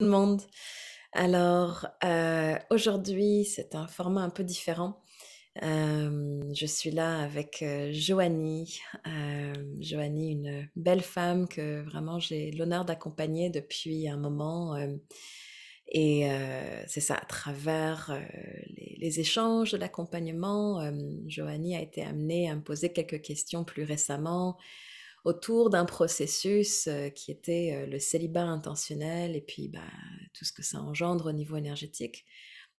Tout le monde. Alors, aujourd'hui, c'est un format un peu différent. Je suis là avec, Joanie. Joanie, une belle femme que vraiment j'ai l'honneur d'accompagner depuis un moment, et c'est ça, à travers, les échanges de l'accompagnement, Joanie a été amenée à me poser quelques questions plus récemment autour d'un processus, qui était, le célibat intentionnel et puis, bah, tout ce que ça engendre au niveau énergétique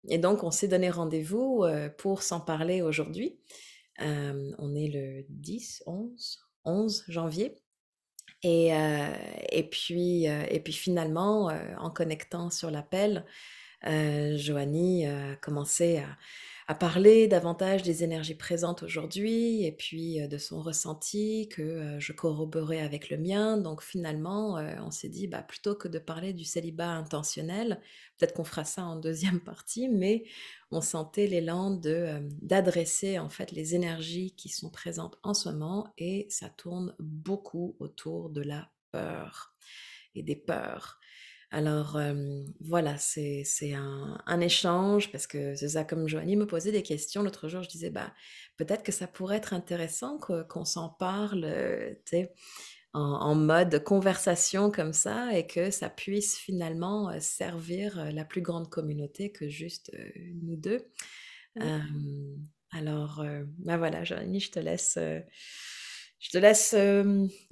et donc on s'est donné rendez-vous, pour s'en parler aujourd'hui. On est le 11 janvier et heu et puis finalement, en connectant sur l'appel, Joanie a commencé à parler davantage des énergies présentes aujourd'hui et puis, de son ressenti que, je corroborais avec le mien. Donc finalement, on s'est dit: «Bah, plutôt que de parler du célibat intentionnel, peut-être qu'on fera ça en deuxième partie», mais on sentait l'élan d'adresser en fait les énergies qui sont présentes en ce moment et ça tourne beaucoup autour de la peur et des peurs. Alors, voilà, c'est un échange parce que c'est ça, comme Joanie me posait des questions l'autre jour, je disais: «Bah, peut-être que ça pourrait être intéressant qu'on s'en parle, tu sais, en mode conversation comme ça et que ça puisse finalement, servir, la plus grande communauté que juste, nous 2». Oui. Alors, bah, voilà, Joanie, je te laisse,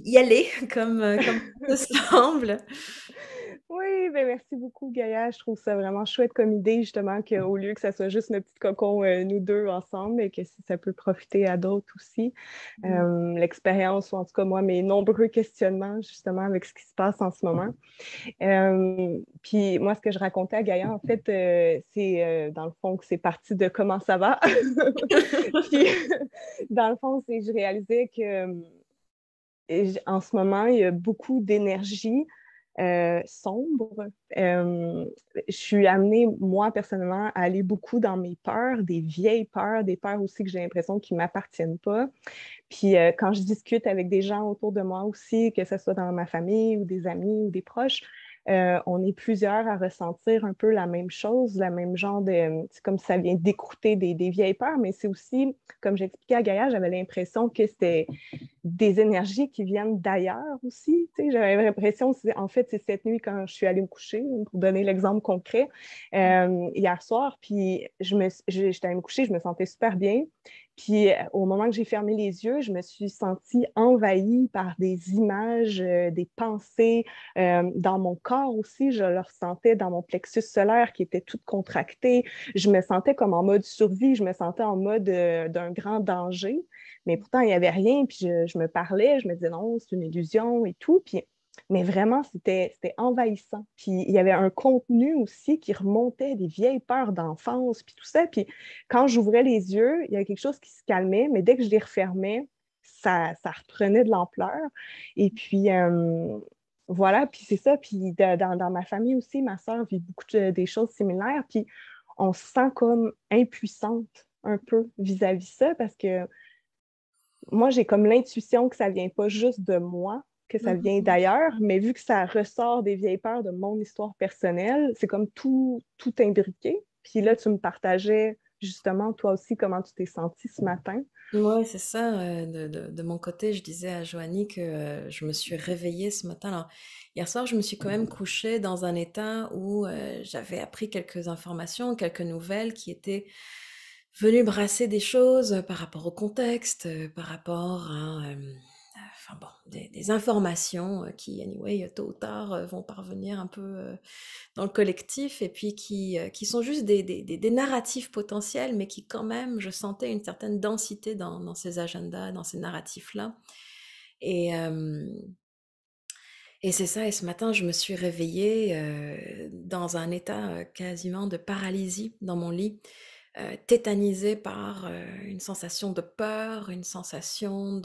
y aller comme bon te semble. Oui, ben, merci beaucoup Gaïa. Je trouve ça vraiment chouette comme idée justement qu'au lieu que ça soit juste notre petit cocon, nous 2 ensemble et que si ça peut profiter à d'autres aussi. Mmh. L'expérience ou en tout cas moi, mes nombreux questionnements justement avec ce qui se passe en ce moment. Puis moi, ce que je racontais à Gaïa, en fait, c'est dans le fond que c'est parti de comment ça va. Puis dans le fond, c'est que je réalisais que en ce moment, il y a beaucoup d'énergie sombre. Je suis amenée, moi, personnellement, à aller beaucoup dans mes peurs, des vieilles peurs, des peurs aussi que j'ai l'impression qu'ils ne m'appartiennent pas. Puis quand je discute avec des gens autour de moi aussi, que ce soit dans ma famille ou des amis ou des proches, on est plusieurs à ressentir un peu la même chose, la même genre de... C'est comme si ça vient d'écrouter des vieilles peurs, mais c'est aussi, comme j'expliquais à Gaïa, j'avais l'impression que c'était des énergies qui viennent d'ailleurs aussi. Tu sais, j'avais l'impression, en fait, c'est cette nuit quand je suis allée me coucher, pour donner l'exemple concret, hier soir, puis j'étais allée me coucher, je me sentais super bien. Puis au moment que j'ai fermé les yeux, je me suis sentie envahie par des images, des pensées. Dans mon corps aussi, je le ressentais dans mon plexus solaire qui était tout contracté. Je me sentais comme en mode survie, je me sentais en mode d'un grand danger. Mais pourtant, il n'y avait rien. Puis je me parlais, je me disais non, c'est une illusion et tout. Puis, mais vraiment, c'était envahissant. Puis il y avait un contenu aussi qui remontait des vieilles peurs d'enfance, puis tout ça. Puis quand j'ouvrais les yeux, il y avait quelque chose qui se calmait, mais dès que je les refermais, ça reprenait de l'ampleur. Et puis, voilà, puis c'est ça. Puis dans ma famille aussi, ma sœur vit beaucoup des choses similaires. Puis on se sent comme impuissante un peu vis-à-vis ça parce que moi, j'ai comme l'intuition que ça vient pas juste de moi, que ça vient Mmh. d'ailleurs, mais vu que ça ressort des vieilles peurs de mon histoire personnelle, c'est comme tout imbriqué. Puis là, tu me partageais justement, toi aussi, comment tu t'es sentie ce matin. Ouais, c'est ça, de mon côté, je disais à Joanie que, je me suis réveillée ce matin. Alors, hier soir, je me suis quand même couchée dans un état où, j'avais appris quelques informations, quelques nouvelles qui étaient venues brasser des choses, par rapport au contexte, par rapport à, enfin bon, des informations, qui anyway, tôt ou tard, vont parvenir un peu, dans le collectif et puis qui sont juste des narratifs potentiels, mais qui quand même, je sentais une certaine densité dans ces agendas, dans ces narratifs-là et et c'est ça et ce matin, je me suis réveillée, dans un état, quasiment de paralysie dans mon lit, tétanisée par, une sensation de peur, une sensation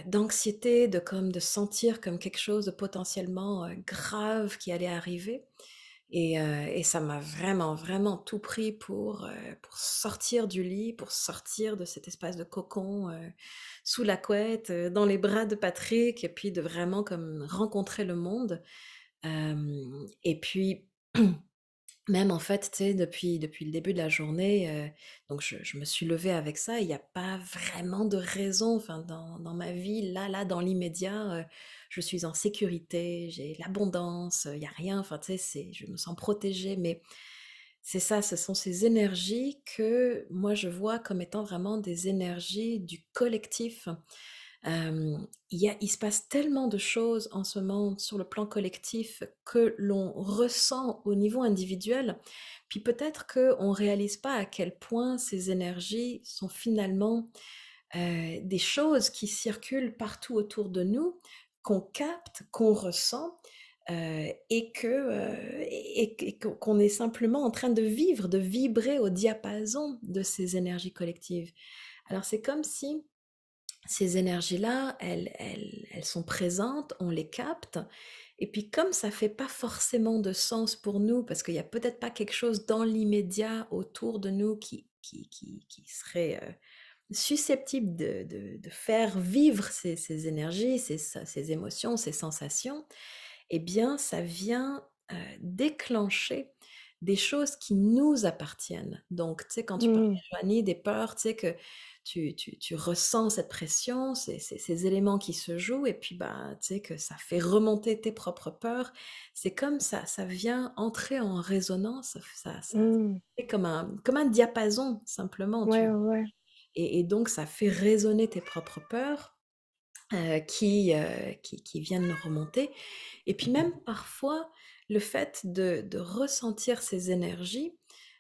d'anxiété, de sentir comme quelque chose de potentiellement, grave qui allait arriver et ça m'a vraiment, vraiment tout pris pour sortir du lit, pour sortir de cet espace de cocon, sous la couette, dans les bras de Patrick et puis de vraiment comme rencontrer le monde. Et puis, même en fait, tu sais, depuis le début de la journée, donc je me suis levée avec ça. Il y a pas vraiment de raison, enfin, dans ma vie, là, dans l'immédiat, je suis en sécurité, j'ai l'abondance, il y a rien, enfin, tu sais, je me sens protégée, mais c'est ça, ce sont ces énergies que moi je vois comme étant vraiment des énergies du collectif. Il se passe tellement de choses en ce moment sur le plan collectif que l'on ressent au niveau individuel, puis peut-être qu'on ne réalise pas à quel point ces énergies sont finalement des choses qui circulent partout autour de nous, qu'on capte, qu'on ressent, et qu'on est simplement en train de vivre, de vibrer au diapason de ces énergies collectives. Alors c'est comme si ces énergies-là, elles sont présentes, on les capte, et puis comme ça fait pas forcément de sens pour nous, parce qu'il y a peut-être pas quelque chose dans l'immédiat autour de nous qui serait susceptible de faire vivre ces énergies, ces émotions, ces sensations, eh bien, ça vient déclencher des choses qui nous appartiennent. Donc, tu sais, quand tu parlais, Mm. Joanie, des peurs, tu sais, que tu ressens cette pression, ces éléments qui se jouent, et puis, bah, tu sais, que ça fait remonter tes propres peurs. C'est comme ça vient entrer en résonance, ça Mm. fait comme un diapason, simplement, Ouais, tu ouais, ouais. et donc ça fait résonner tes propres peurs, qui viennent remonter. Et puis même parfois, le fait de ressentir ces énergies,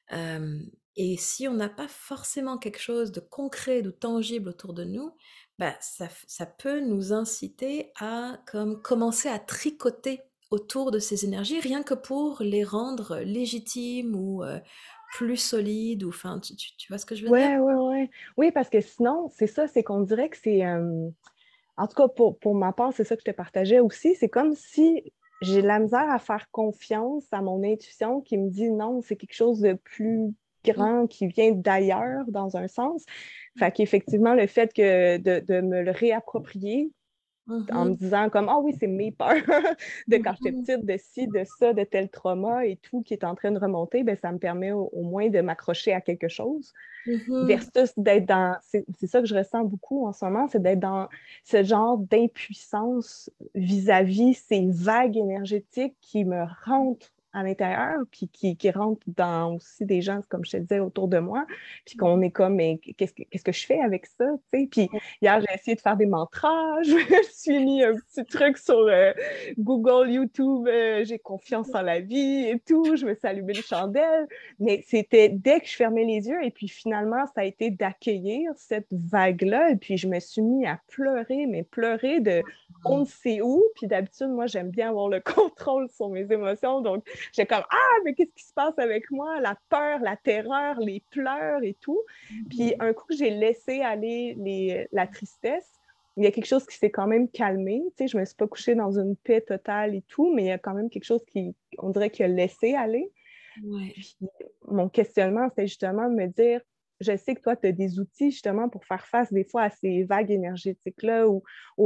hem et si on n'a pas forcément quelque chose de concret, de tangible autour de nous, bah, ça peut nous inciter à comme commencer à tricoter autour de ces énergies, rien que pour les rendre légitimes ou plus solides, ou enfin, tu vois ce que je veux dire? Ouais, ouais, ouais. Oui, parce que sinon, c'est ça, c'est qu'on dirait que c'est. En tout cas, pour ma part, c'est ça que je te partageais aussi. C'est comme si j'ai de la misère à faire confiance à mon intuition qui me dit non, c'est quelque chose de plus Mmh grand qui vient d'ailleurs, dans un sens. Fait qu'effectivement, le fait que de me le réapproprier, en me mh. disant comme, ah oui, c'est mes peurs de Mmh quand j'étais mh. petite, de ci, de ça, de tel trauma et tout qui est en train de remonter, ben, ça me permet au moins de m'accrocher à quelque chose Mmh mh. versus d'être dans, c'est ça que je ressens beaucoup en ce moment, c'est d'être dans ce genre d'impuissance vis-à-vis ces vagues énergétiques qui me rentrent à l'intérieur, puis qui rentrent dans aussi des gens, comme je te disais, autour de moi, puis qu'on Mmh. est comme, mais qu'est-ce que je fais avec ça, tu sais? Puis hier, j'ai essayé de faire des mantras, je me suis mis un petit truc sur Google, YouTube, j'ai confiance en la vie et tout, je me suis allumé une chandelle, mais c'était dès que je fermais les yeux, et puis finalement, ça a été d'accueillir cette vague-là, et puis je me suis mis à pleurer, mais pleurer de on ne sait où, puis d'habitude, moi, j'aime bien avoir le contrôle sur mes émotions, donc j'ai comme, ah, mais qu'est-ce qui se passe avec moi? La peur, la terreur, les pleurs et tout. Puis Mmh. un coup, j'ai laissé aller la tristesse. Il y a quelque chose qui s'est quand même calmé. Tu sais, je ne me suis pas couchée dans une paix totale et tout, mais il y a quand même quelque chose qui, on dirait, qui a laissé aller. Ouais. Puis mon questionnement, c'était justement de me dire, je sais que toi, tu as des outils justement pour faire face des fois à ces vagues énergétiques-là ou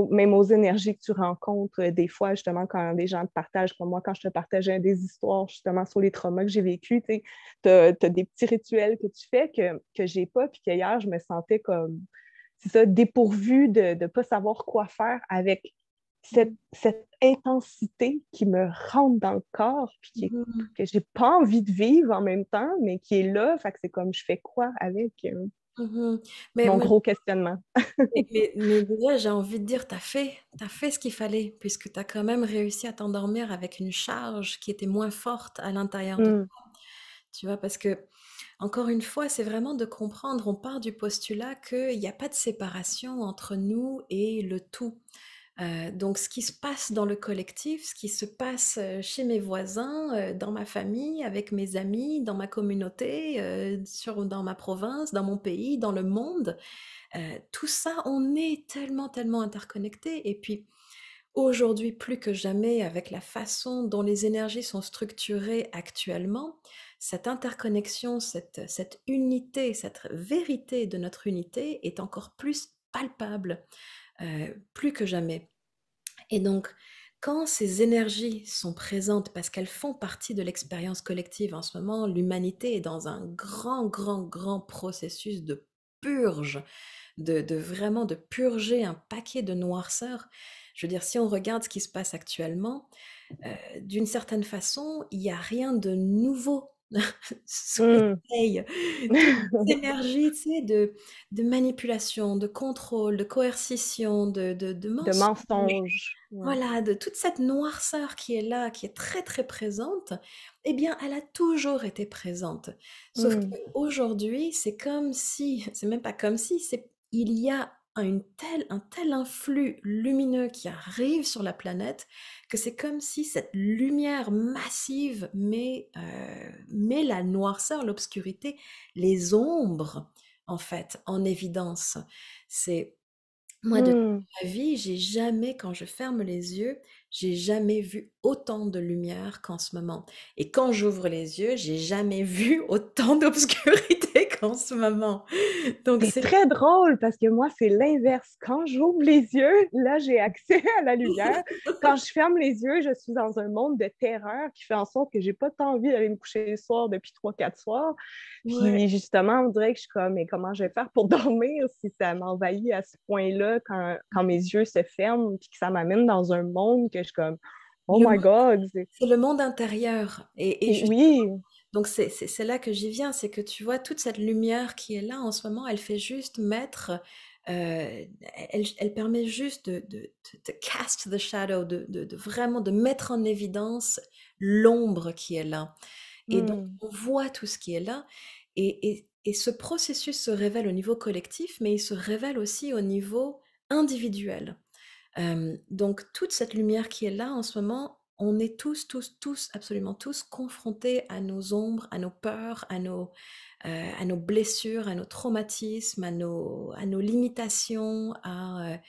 même aux énergies que tu rencontres des fois, justement, quand des gens te partagent, comme moi, quand je te partageais des histoires justement sur les traumas que j'ai vécus, tu as, des petits rituels que tu fais que j'ai pas, puis qu'hier, je me sentais comme, c'est ça, dépourvue de ne pas savoir quoi faire avec cette intensité qui me rentre dans le corps, puis Mmh. que j'ai pas envie de vivre en même temps, mais qui est là. Fait que c'est comme je fais quoi avec Mmh. Mais mon moi gros questionnement. mais déjà, j'ai envie de dire, tu as fait ce qu'il fallait, puisque tu as quand même réussi à t'endormir avec une charge qui était moins forte à l'intérieur de Mm, toi. Tu vois? Parce que encore une fois, c'est vraiment de comprendre, on part du postulat qu'il y a pas de séparation entre nous et le tout. Donc ce qui se passe dans le collectif, ce qui se passe, chez mes voisins, dans ma famille, avec mes amis, dans ma communauté, dans ma province, dans mon pays, dans le monde, tout ça, on est tellement, tellement interconnectés. Et puis aujourd'hui, plus que jamais, avec la façon dont les énergies sont structurées actuellement, cette interconnexion, cette unité, cette vérité de notre unité est encore plus palpable, plus que jamais. Et donc, quand ces énergies sont présentes, parce qu'elles font partie de l'expérience collective en ce moment, l'humanité est dans un grand, grand, grand processus de purge, de vraiment de purger un paquet de noirceur. Je veux dire, si on regarde ce qui se passe actuellement, d'une certaine façon, il y a rien de nouveau sous le Mm. soleil. Toute cette énergie, tu sais, de manipulation, de contrôle, de coercition, de De mensonge, mensonges. Ouais. voilà, de toute cette noirceur qui est là, qui est très, très présente, eh bien, elle a toujours été présente. Sauf Mm. qu'aujourd'hui, c'est comme si, c'est même pas comme si, c'est, il y a un tel influx lumineux qui arrive sur la planète que c'est comme si cette lumière massive met la noirceur, l'obscurité, les ombres, en fait, en évidence. C'est moi, de toute Mm. ma vie, j'ai jamais, quand je ferme les yeux, j'ai jamais vu autant de lumière qu'en ce moment. Et quand j'ouvre les yeux, j'ai jamais vu autant d'obscurité qu'en ce moment. Donc C'est c'est très drôle parce que moi, c'est l'inverse. Quand j'ouvre les yeux, là, j'ai accès à la lumière. Quand je ferme les yeux, je suis dans un monde de terreur qui fait en sorte que j'ai pas tant envie d'aller me coucher le soir depuis 3, 4 soirs. ouais, Puis justement, on dirait que je suis comme, mais comment je vais faire pour dormir si ça m'envahit à ce point-là quand mes yeux se ferment puis que ça m'amène dans un monde que je suis comme, oh le my monde, God. c'est le monde intérieur. Et Oui. donc c'est là que j'y viens, c'est que tu vois toute cette lumière qui est là en ce moment, elle fait juste mettre, elle permet juste de cast the shadow, de vraiment de mettre en évidence l'ombre qui est là. Et donc Mm. on voit tout ce qui est là, et ce processus se révèle au niveau collectif, mais il se révèle aussi au niveau individuel. Donc toute cette lumière qui est là en ce moment, on est tous, tous, tous, absolument tous confrontés à nos ombres, à nos peurs, à nos blessures, à nos traumatismes, à nos limitations, à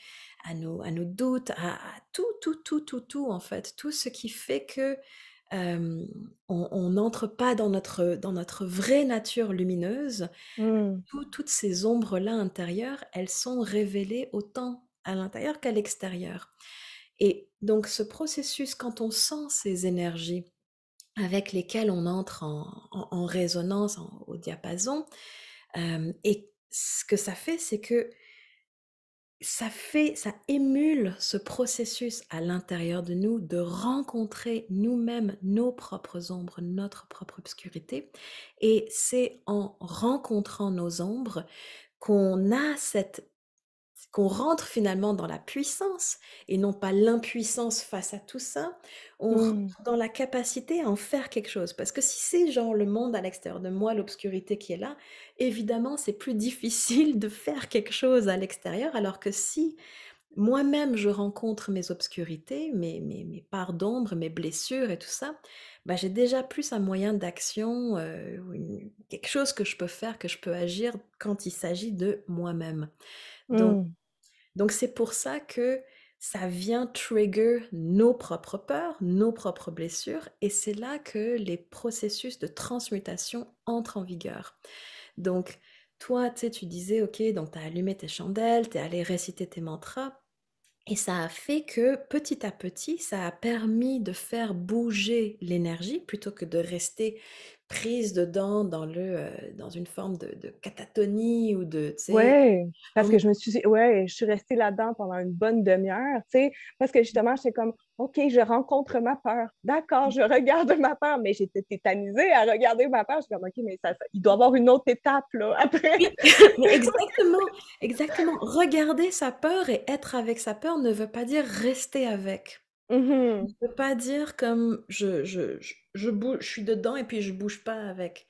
nos doutes, à tout, tout, tout, tout, tout en fait, tout ce qui fait que on n'entre pas dans notre vraie nature lumineuse. Mm. Toutes ces ombres-là intérieures, elles sont révélées autant à l'intérieur qu'à l'extérieur. Et donc ce processus, quand on sent ces énergies avec lesquelles on entre en résonance, au diapason, et ce que ça fait, c'est que ça émule ce processus à l'intérieur de nous de rencontrer nous-mêmes nos propres ombres, notre propre obscurité. Et c'est en rencontrant nos ombres qu'on a qu'on rentre finalement dans la puissance et non pas l'impuissance face à tout ça. On rentre Mm. dans la capacité à en faire quelque chose. Parce que si c'est genre le monde à l'extérieur de moi, l'obscurité qui est là, évidemment, c'est plus difficile de faire quelque chose à l'extérieur, alors que si moi-même je rencontre mes obscurités, mes parts d'ombre, mes blessures et tout ça, bah, j'ai déjà plus un moyen d'action, quelque chose que je peux faire, que je peux agir quand il s'agit de moi-même. Donc, Mm. donc c'est pour ça que ça vient trigger nos propres peurs, nos propres blessures, et c'est là que les processus de transmutation entrent en vigueur. Donc, toi, tu sais, tu disais, ok, donc tu as allumé tes chandelles, tu es allé réciter tes mantras, et ça a fait que petit à petit, ça a permis de faire bouger l'énergie plutôt que de rester prise dedans dans une forme de catatonie ou de, tu sais, Ouais, parce que je suis restée là-dedans pendant une bonne demi-heure, tu sais, parce que justement, j'étais comme, OK, je rencontre ma peur. D'accord, je regarde ma peur, mais j'étais tétanisée à regarder ma peur. Je suis comme, OK, mais il doit y avoir une autre étape, là, après. oui, mais exactement, exactement. Regarder sa peur et être avec sa peur ne veut pas dire rester avec. Ne Mhm. veut pas dire comme je bouge, je suis dedans et puis je bouge pas avec.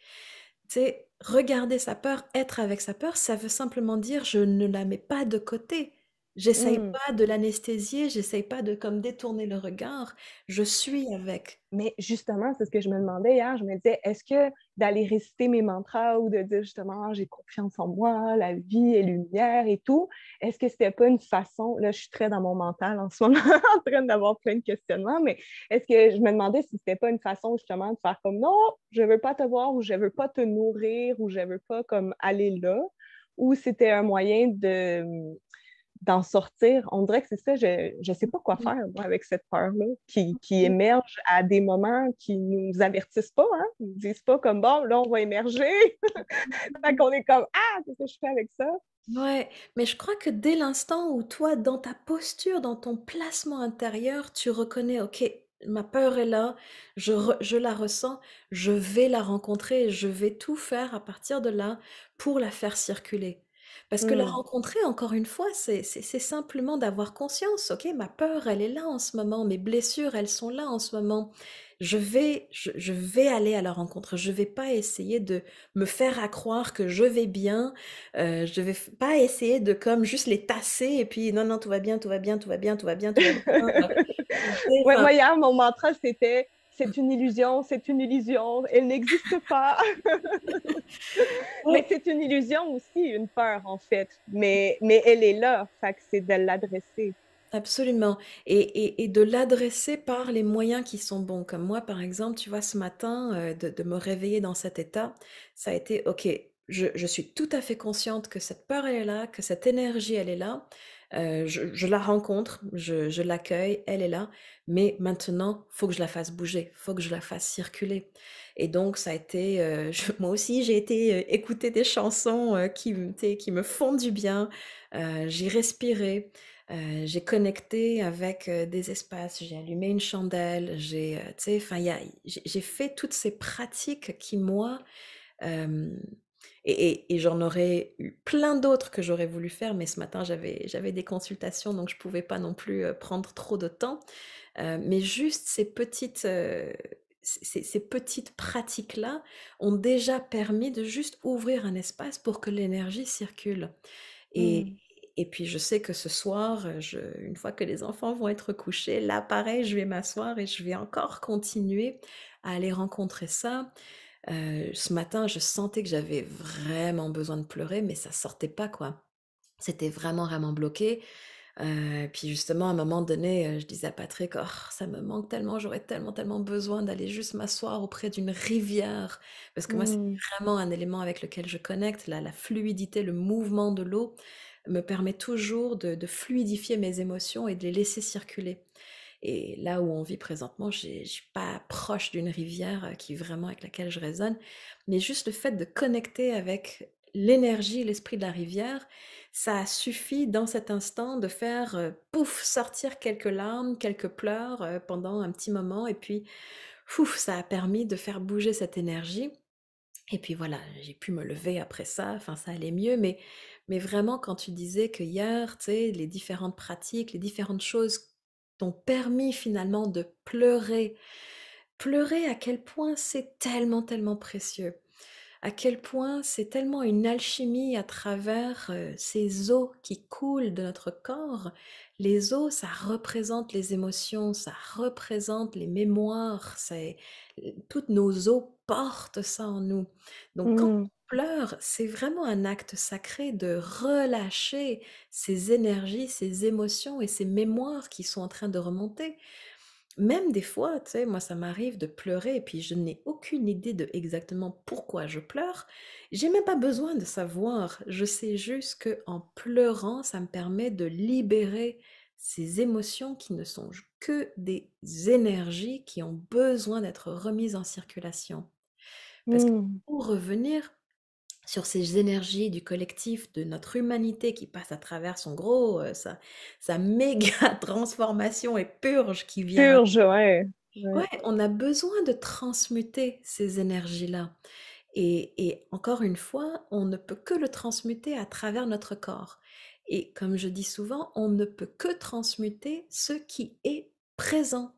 Tu sais, regarder sa peur, être avec sa peur, ça veut simplement dire je ne la mets pas de côté. J'essaye Mm. pas de l'anesthésier, j'essaye pas de comme détourner le regard. Je suis avec. Mais justement, c'est ce que je me demandais hier. Je me disais, est-ce que d'aller réciter mes mantras ou de dire justement, ah, j'ai confiance en moi, la vie est lumière et tout, est-ce que c'était pas une façon, là, je suis très dans mon mental en ce moment, en train d'avoir plein de questionnements, mais est-ce que je me demandais si c'était pas une façon justement de faire comme non, je veux pas te voir ou je veux pas te nourrir ou je veux pas comme aller là, ou c'était un moyen d'en sortir. On dirait que c'est ça, je ne sais pas quoi faire, moi, avec cette peur-là, qui émerge à des moments qui nous avertissent pas, hein? Ils ne disent pas comme, bon, là, on va émerger. Fait qu'on est comme, ah, qu'est-ce que je fais avec ça? Ouais, mais je crois que dès l'instant où toi, dans ta posture, dans ton placement intérieur, tu reconnais, OK, ma peur est là, je la ressens, je vais la rencontrer et je vais tout faire à partir de là pour la faire circuler. Parce que la Hmm. rencontrer, encore une fois, c'est simplement d'avoir conscience, OK, ma peur, elle est là en ce moment, mes blessures, elles sont là en ce moment. Je vais aller à la rencontre. Je vais pas essayer de me faire à croire que je vais bien. Je vais pas essayer de comme juste les tasser et puis non, non, tout va bien, tout va bien, tout va bien, tout va bien, tout va bien. Tu sais, Ouais, enfin, moi, hier, mon mantra, c'était c'est une illusion, elle n'existe pas. Mais ouais, c'est une illusion aussi, une peur, en fait. Mais elle est là, fait que c'est de l'adresser. absolument. Et de l'adresser par les moyens qui sont bons. Comme moi, par exemple, tu vois, ce matin, de me réveiller dans cet état, ça a été, OK, je suis tout à fait consciente que cette peur, elle est là, que cette énergie, elle est là. Je la rencontre, je l'accueille, elle est là. Mais maintenant, faut que je la fasse bouger, faut que je la fasse circuler. Et donc, ça a été, moi aussi, j'ai été écouter des chansons qui me font du bien. J'ai respiré. J'ai connecté avec, des espaces, j'ai allumé une chandelle, tu sais, enfin, il y a j'ai fait toutes ces pratiques qui, moi, hem et j'en aurais eu plein d'autres que j'aurais voulu faire, mais ce matin, j'avais des consultations, donc je pouvais pas non plus, prendre trop de temps. Mais juste ces petites, ces petites pratiques-là ont déjà permis de juste ouvrir un espace pour que l'énergie circule. Et Hmm. et puis je sais que ce soir, une fois que les enfants vont être couchés, là pareil, je vais m'asseoir et je vais encore continuer à aller rencontrer ça. Ce matin, je sentais que j'avais vraiment besoin de pleurer, mais ça sortait pas, quoi. C'était vraiment, vraiment bloqué. Puis justement, à un moment donné, je disais à Patrick: «Oh, ça me manque tellement, j'aurais tellement, tellement besoin d'aller juste m'asseoir auprès d'une rivière». Parce que moi, c'est Hmm. vraiment un élément avec lequel je connecte, la fluidité, le mouvement de l'eau me permet toujours de fluidifier mes émotions et de les laisser circuler. Et là où on vit présentement, je suis pas proche d'une rivière, qui vraiment avec laquelle je résonne, mais juste le fait de connecter avec l'énergie, l'esprit de la rivière, ça a suffi dans cet instant de faire, pouf, sortir quelques larmes, quelques pleurs, pendant un petit moment et puis, pouf, ça a permis de faire bouger cette énergie et puis voilà, j'ai pu me lever après ça, enfin ça allait mieux, mais vraiment quand tu disais que hier, tu sais, les différentes pratiques, les différentes choses t'ont permis finalement de pleurer. Pleurer à quel point c'est tellement, tellement précieux. À quel point c'est tellement une alchimie à travers, ces eaux qui coulent de notre corps. Les eaux, ça représente les émotions, ça représente les mémoires, toutes nos eaux portent ça en nous. Donc quand Hmm. on pleure, c'est vraiment un acte sacré de relâcher ces énergies, ces émotions et ces mémoires qui sont en train de remonter. Même des fois, tu sais, moi ça m'arrive de pleurer et puis je n'ai aucune idée de exactement pourquoi je pleure. J'ai même pas besoin de savoir. Je sais juste que en pleurant, ça me permet de libérer ces émotions qui ne sont que des énergies qui ont besoin d'être remises en circulation. Parce que Hmm. pour revenir sur ces énergies du collectif, de notre humanité qui passe à travers son gros, sa méga transformation et purge qui vient. Purge, ouais. Ouais. Ouais, on a besoin de transmuter ces énergies-là et encore une fois, on ne peut que le transmuter à travers notre corps et comme je dis souvent, on ne peut que transmuter ce qui est présent.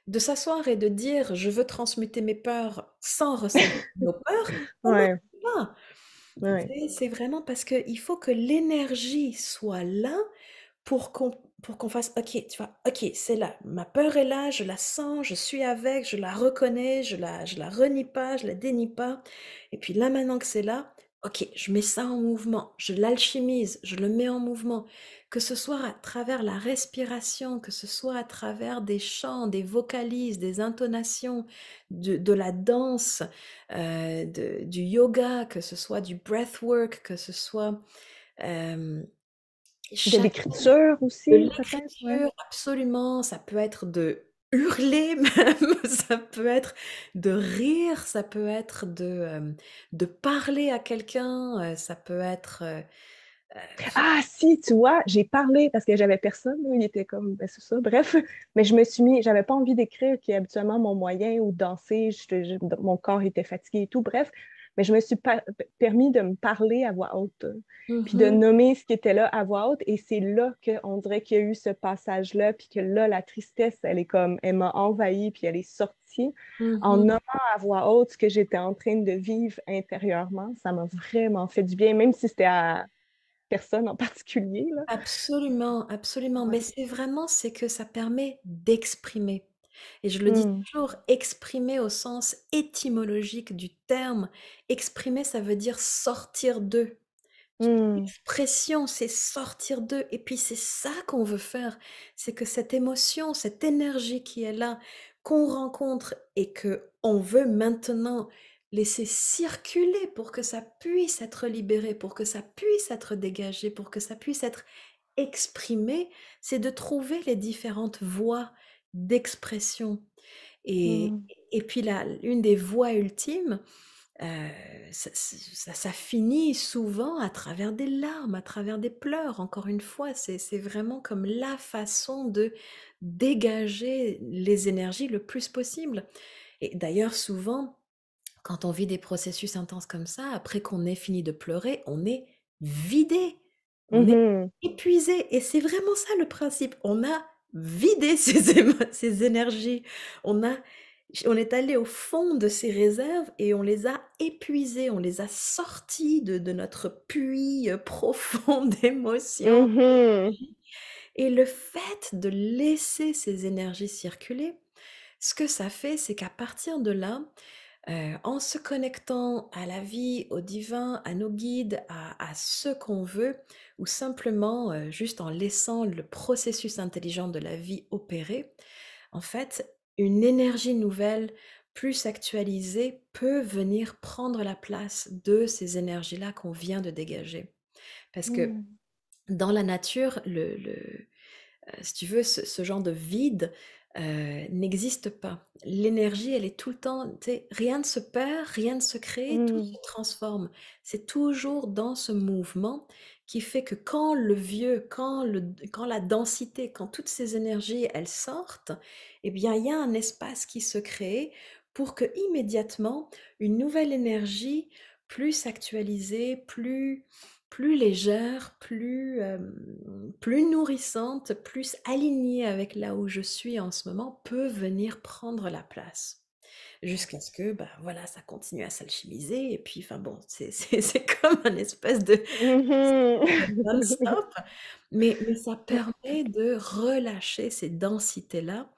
De s'asseoir et de dire: «Je veux transmuter mes peurs» sans ressentir nos peurs, ça marche Ouais. pas. Ouais. C'est vraiment parce qu'il faut que l'énergie soit là pour qu'on fasse: «OK, tu vois? OK, c'est là. Ma peur est là, je la sens, je suis avec, je la reconnais, je la renie pas, je la dénie pas et puis là, maintenant que c'est là, OK, je mets ça en mouvement, je l'alchimise, je le mets en mouvement». Que ce soit à travers la respiration, que ce soit à travers des chants, des vocalises, des intonations, de la danse, du yoga, que ce soit du breathwork, que ce soit, hem Et De chaque l'écriture de aussi, peut-être? Ouais. l'écriture, absolument, ça peut être de hurler même, ça peut être de rire, ça peut être de parler à quelqu'un, ça peut être, Ah si, tu vois, j'ai parlé parce que j'avais personne, là, il était comme, ben c'est ça, bref, mais j'avais pas envie d'écrire qui est habituellement mon moyen ou danser, mon corps était fatigué et tout, bref, mais je me suis permis de me parler à voix haute, puis de mmh nommer ce qui était là à voix haute, et c'est là qu'on dirait qu'il y a eu ce passage-là, puis que là, la tristesse, elle m'a envahie, puis elle est sortie. En mh. nommant à voix haute ce que j'étais en train de vivre intérieurement, ça m'a vraiment fait du bien, même si c'était à personne en particulier, là. Absolument, absolument, mais Ouais. c'est que ça permet d'exprimer et je le dis Mm. toujours, exprimer au sens étymologique du terme. Exprimer, ça veut dire sortir d'eux. Mm. L'expression, c'est sortir d'eux et puis c'est ça qu'on veut faire. C'est que cette émotion, cette énergie qui est là, qu'on rencontre et que on veut maintenant laisser circuler pour que ça puisse être libéré, pour que ça puisse être dégagé, pour que ça puisse être exprimé, c'est de trouver les différentes voies d'expression et Mm. et puis la une des voies ultimes, Heu, ça finit souvent à travers des larmes, à travers des pleurs. Encore une fois, c'est vraiment comme la façon de dégager les énergies le plus possible et d'ailleurs souvent, quand on vit des processus intenses comme ça, après qu'on ait fini de pleurer, on est vidé, on est Mhm. épuisé et c'est vraiment ça le principe. On a vidé ces énergies. On a on est allé au fond de ces réserves et on les a épuisées, on les a sorties de notre puits, profond d'émotions Mhm. et le fait de laisser ces énergies circuler, ce que ça fait, c'est qu'à partir de là, en se connectant à la vie, au divin, à nos guides, à ce qu'on veut, ou simplement juste en laissant le processus intelligent de la vie opérer, en fait, une énergie nouvelle, plus actualisée, peut venir prendre la place de ces énergies-là qu'on vient de dégager. Parce que Mm. dans la nature, si tu veux, ce genre de vide, n'existe pas. L'énergie, elle est tout le temps, tu sais, rien ne se perd, rien ne se crée, tout se Mm. transforme. C'est toujours dans ce mouvement qui fait que quand le vieux, quand la densité, quand toutes ces énergies, elles sortent, eh bien, il y a un espace qui se crée pour que immédiatement une nouvelle énergie plus actualisée, plus légère, plus nourrissante, plus alignée avec là où je suis en ce moment, peut venir prendre la place. Jusqu'à ce que, bah, voilà, ça continue à s'alchimiser et puis, enfin bon, c'est comme un espèce de Mhm. non-stop, mais ça permet de relâcher ces densités-là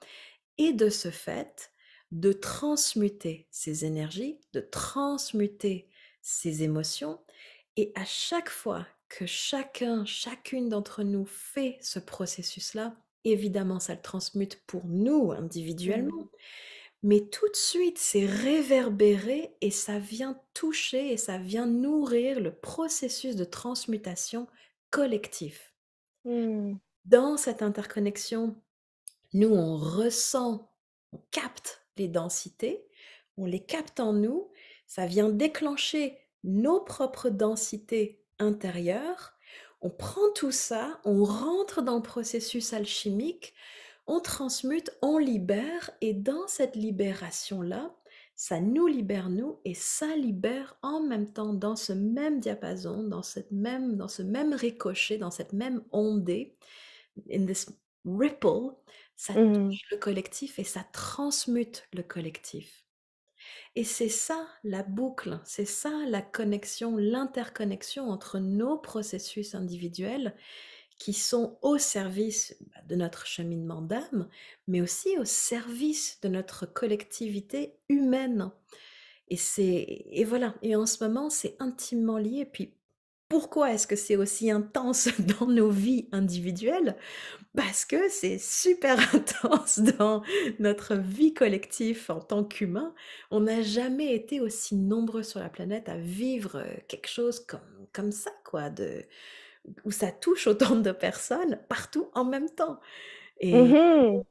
et de ce fait, de transmuter ces énergies, de transmuter ces émotions et à chaque fois que chacune d'entre nous fait ce processus-là, évidemment, ça le transmute pour nous individuellement, Mm. mais tout de suite, c'est réverbéré et ça vient toucher et ça vient nourrir le processus de transmutation collectif. Mm. Dans cette interconnexion, nous, on ressent, on capte les densités, on les capte en nous, ça vient déclencher nos propres densités intérieures. On prend tout ça, on rentre dans le processus alchimique, on transmute, on libère et dans cette libération-là, ça nous libère nous et ça libère en même temps dans ce même diapason, dans ce même ricochet, dans cette même ondée, in this ripple, ça Mm. touche le collectif et ça transmute le collectif. Et c'est ça la boucle, c'est ça la connexion, l'interconnexion entre nos processus individuels qui sont au service de notre cheminement d'âme, mais aussi au service de notre collectivité humaine. Et voilà, et en ce moment, c'est intimement lié. Puis pourquoi est-ce que c'est aussi intense dans nos vies individuelles? Parce que c'est super intense dans notre vie collective en tant qu'humain. On n'a jamais été aussi nombreux sur la planète à vivre, quelque chose comme ça quoi, où ça touche autant de personnes partout en même temps. Et Mhm.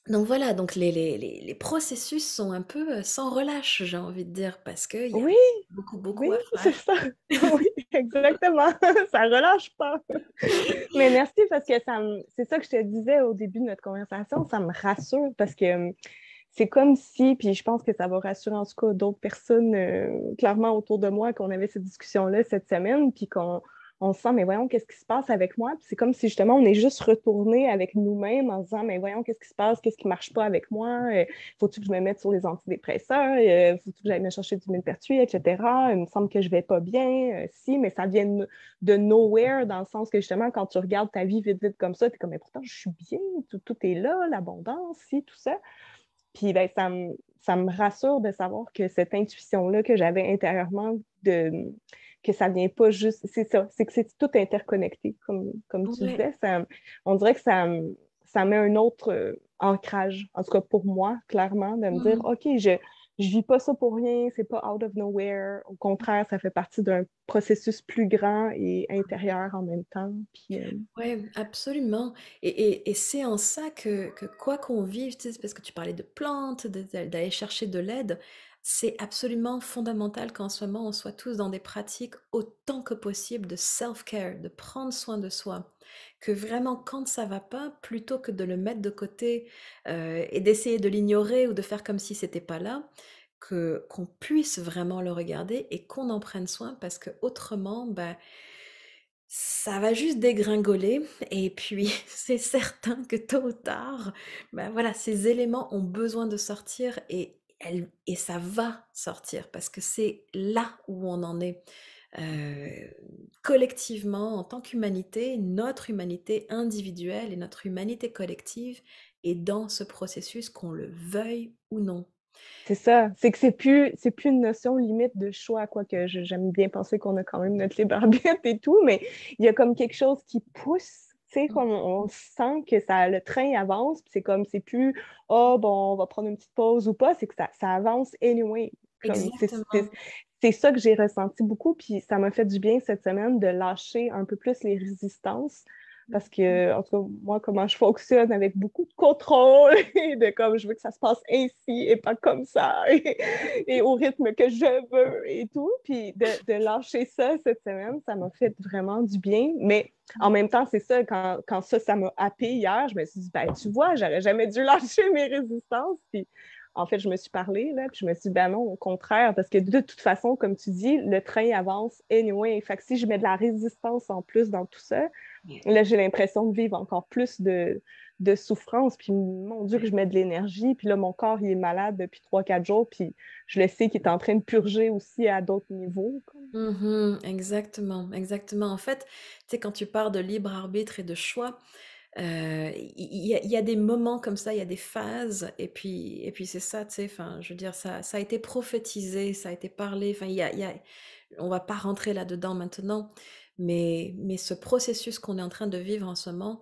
donc voilà, donc les processus sont un peu, sans relâche, j'ai envie de dire, parce qu'il y a Oui, beaucoup, oui, beaucoup à c'est faire. ça. Oui, exactement. Ça relâche pas. Mais merci parce que c'est ça que je te disais au début de notre conversation, ça me rassure parce que c'est comme si, puis je pense que ça va rassurer en tout cas d'autres personnes clairement autour de moi qu'on avait cette discussion-là cette semaine, puis qu'on se sent, mais voyons, qu'est-ce qui se passe avec moi? Puis c'est comme si justement on est juste retourné avec nous-mêmes en se disant, mais voyons, qu'est-ce qui se passe? Qu'est-ce qui marche pas avec moi? Faut-tu que je me mette sur les antidépresseurs? Faut-tu que j'aille me chercher du millepertuis, etc. Il me semble que je vais pas bien. Si, mais ça vient de nowhere dans le sens que justement, quand tu regardes ta vie vite, vite comme ça, tu es comme, mais pourtant, je suis bien, tout est là, l'abondance, si, tout ça. Puis ben, ça me rassure de savoir que cette intuition-là que j'avais intérieurement, que ça vient pas juste. C'est ça, c'est que c'est tout interconnecté, comme tu Ouais. disais. On dirait que ça met un autre ancrage, en tout cas pour moi, clairement, de me dire, Mmh. OK, je vis pas ça pour rien, c'est pas out of nowhere. Au contraire, ça fait partie d'un processus plus grand et intérieur en même temps. Puis, Ouais, absolument. Et c'est en ça que quoi qu'on vive, tu sais, parce que tu parlais de plantes, d'aller chercher de l'aide, c'est absolument fondamental qu'en ce moment, on soit tous dans des pratiques autant que possible de self-care, de prendre soin de soi. Que vraiment, quand ça va pas, plutôt que de le mettre de côté et d'essayer de l'ignorer ou de faire comme si c'était pas là, qu'on puisse vraiment le regarder et qu'on en prenne soin parce que autrement, ben, ça va juste dégringoler et puis c'est certain que tôt ou tard, bah, voilà, ces éléments ont besoin de sortir et ça va sortir parce que c'est là où on en est. Collectivement, en tant qu'humanité, notre humanité individuelle et notre humanité collective est dans ce processus, qu'on le veuille ou non. c'est ça. C'est que c'est plus une notion limite de choix, quoique j'aime bien penser qu'on a quand même notre libre arbitre et tout, mais il y a comme quelque chose qui pousse, tu sais, comme on sent que le train avance, puis c'est comme, c'est plus, oh, bon, on va prendre une petite pause ou pas, c'est que ça avance anyway. Comme, Exactement. c'est ça que j'ai ressenti beaucoup, puis ça m'a fait du bien cette semaine de lâcher un peu plus les résistances parce que, en tout cas, moi, comment je fonctionne avec beaucoup de contrôle et de comme je veux que ça se passe ainsi et pas comme ça et au rythme que je veux et tout. Puis de lâcher ça cette semaine, ça m'a fait vraiment du bien. Mais en même temps, c'est ça, quand ça m'a happé hier, je me suis dit, ben, tu vois, j'aurais jamais dû lâcher mes résistances. Puis en fait, je me suis parlé, là, puis je me suis dit, ben non, au contraire, parce que de toute façon, comme tu dis, le train avance anyway. Fait que si je mets de la résistance en plus dans tout ça, Ouais, là, j'ai l'impression de vivre encore plus de souffrance. Puis, mon Dieu, que ouais. je mets de l'énergie. Puis là, mon corps, il est malade depuis 3 4 jours. Puis, je le sais qu'il est en train de purger aussi à d'autres niveaux. Mmh. Exactement, exactement. En fait, tu sais, quand tu parles de libre arbitre et de choix, il y a des moments comme ça, il y a des phases et puis c'est ça, tu sais, enfin, je veux dire, ça a été prophétisé, ça a été parlé, enfin, on va pas rentrer là-dedans maintenant, mais ce processus qu'on est en train de vivre en ce moment,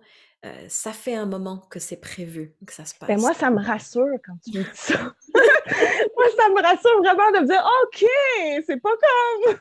ça fait un moment que c'est prévu que ça se Ben, passe. moi, ça me rassure quand tu me dis ça. Moi, ça me rassure vraiment de me dire, OK, c'est pas comme.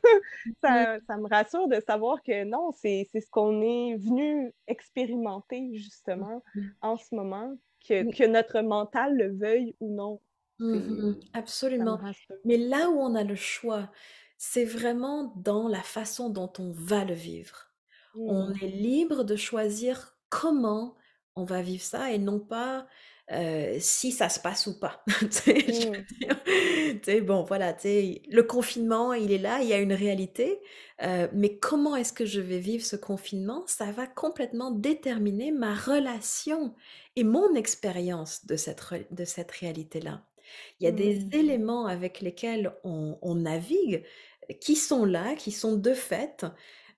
Mmh Ça me rassure de savoir que non, c'est ce qu'on est venu expérimenter justement mh. en ce moment, Mais que notre mental le veuille ou non. mmh, Ça me absolument. rassure. Mais là où on a le choix, c'est vraiment dans la façon dont on va le vivre. On Mm. est libre de choisir comment on va vivre ça et non pas, si ça se passe ou pas. Tu sais, je Mm. veux dire, tu sais, bon, voilà, tu sais, le confinement, il est là, il y a une réalité, mais comment est-ce que je vais vivre ce confinement? Ça va complètement déterminer ma relation et mon expérience de cette réalité-là. Il y a des Mm. éléments avec lesquels on navigue, qui sont là, qui sont de fait,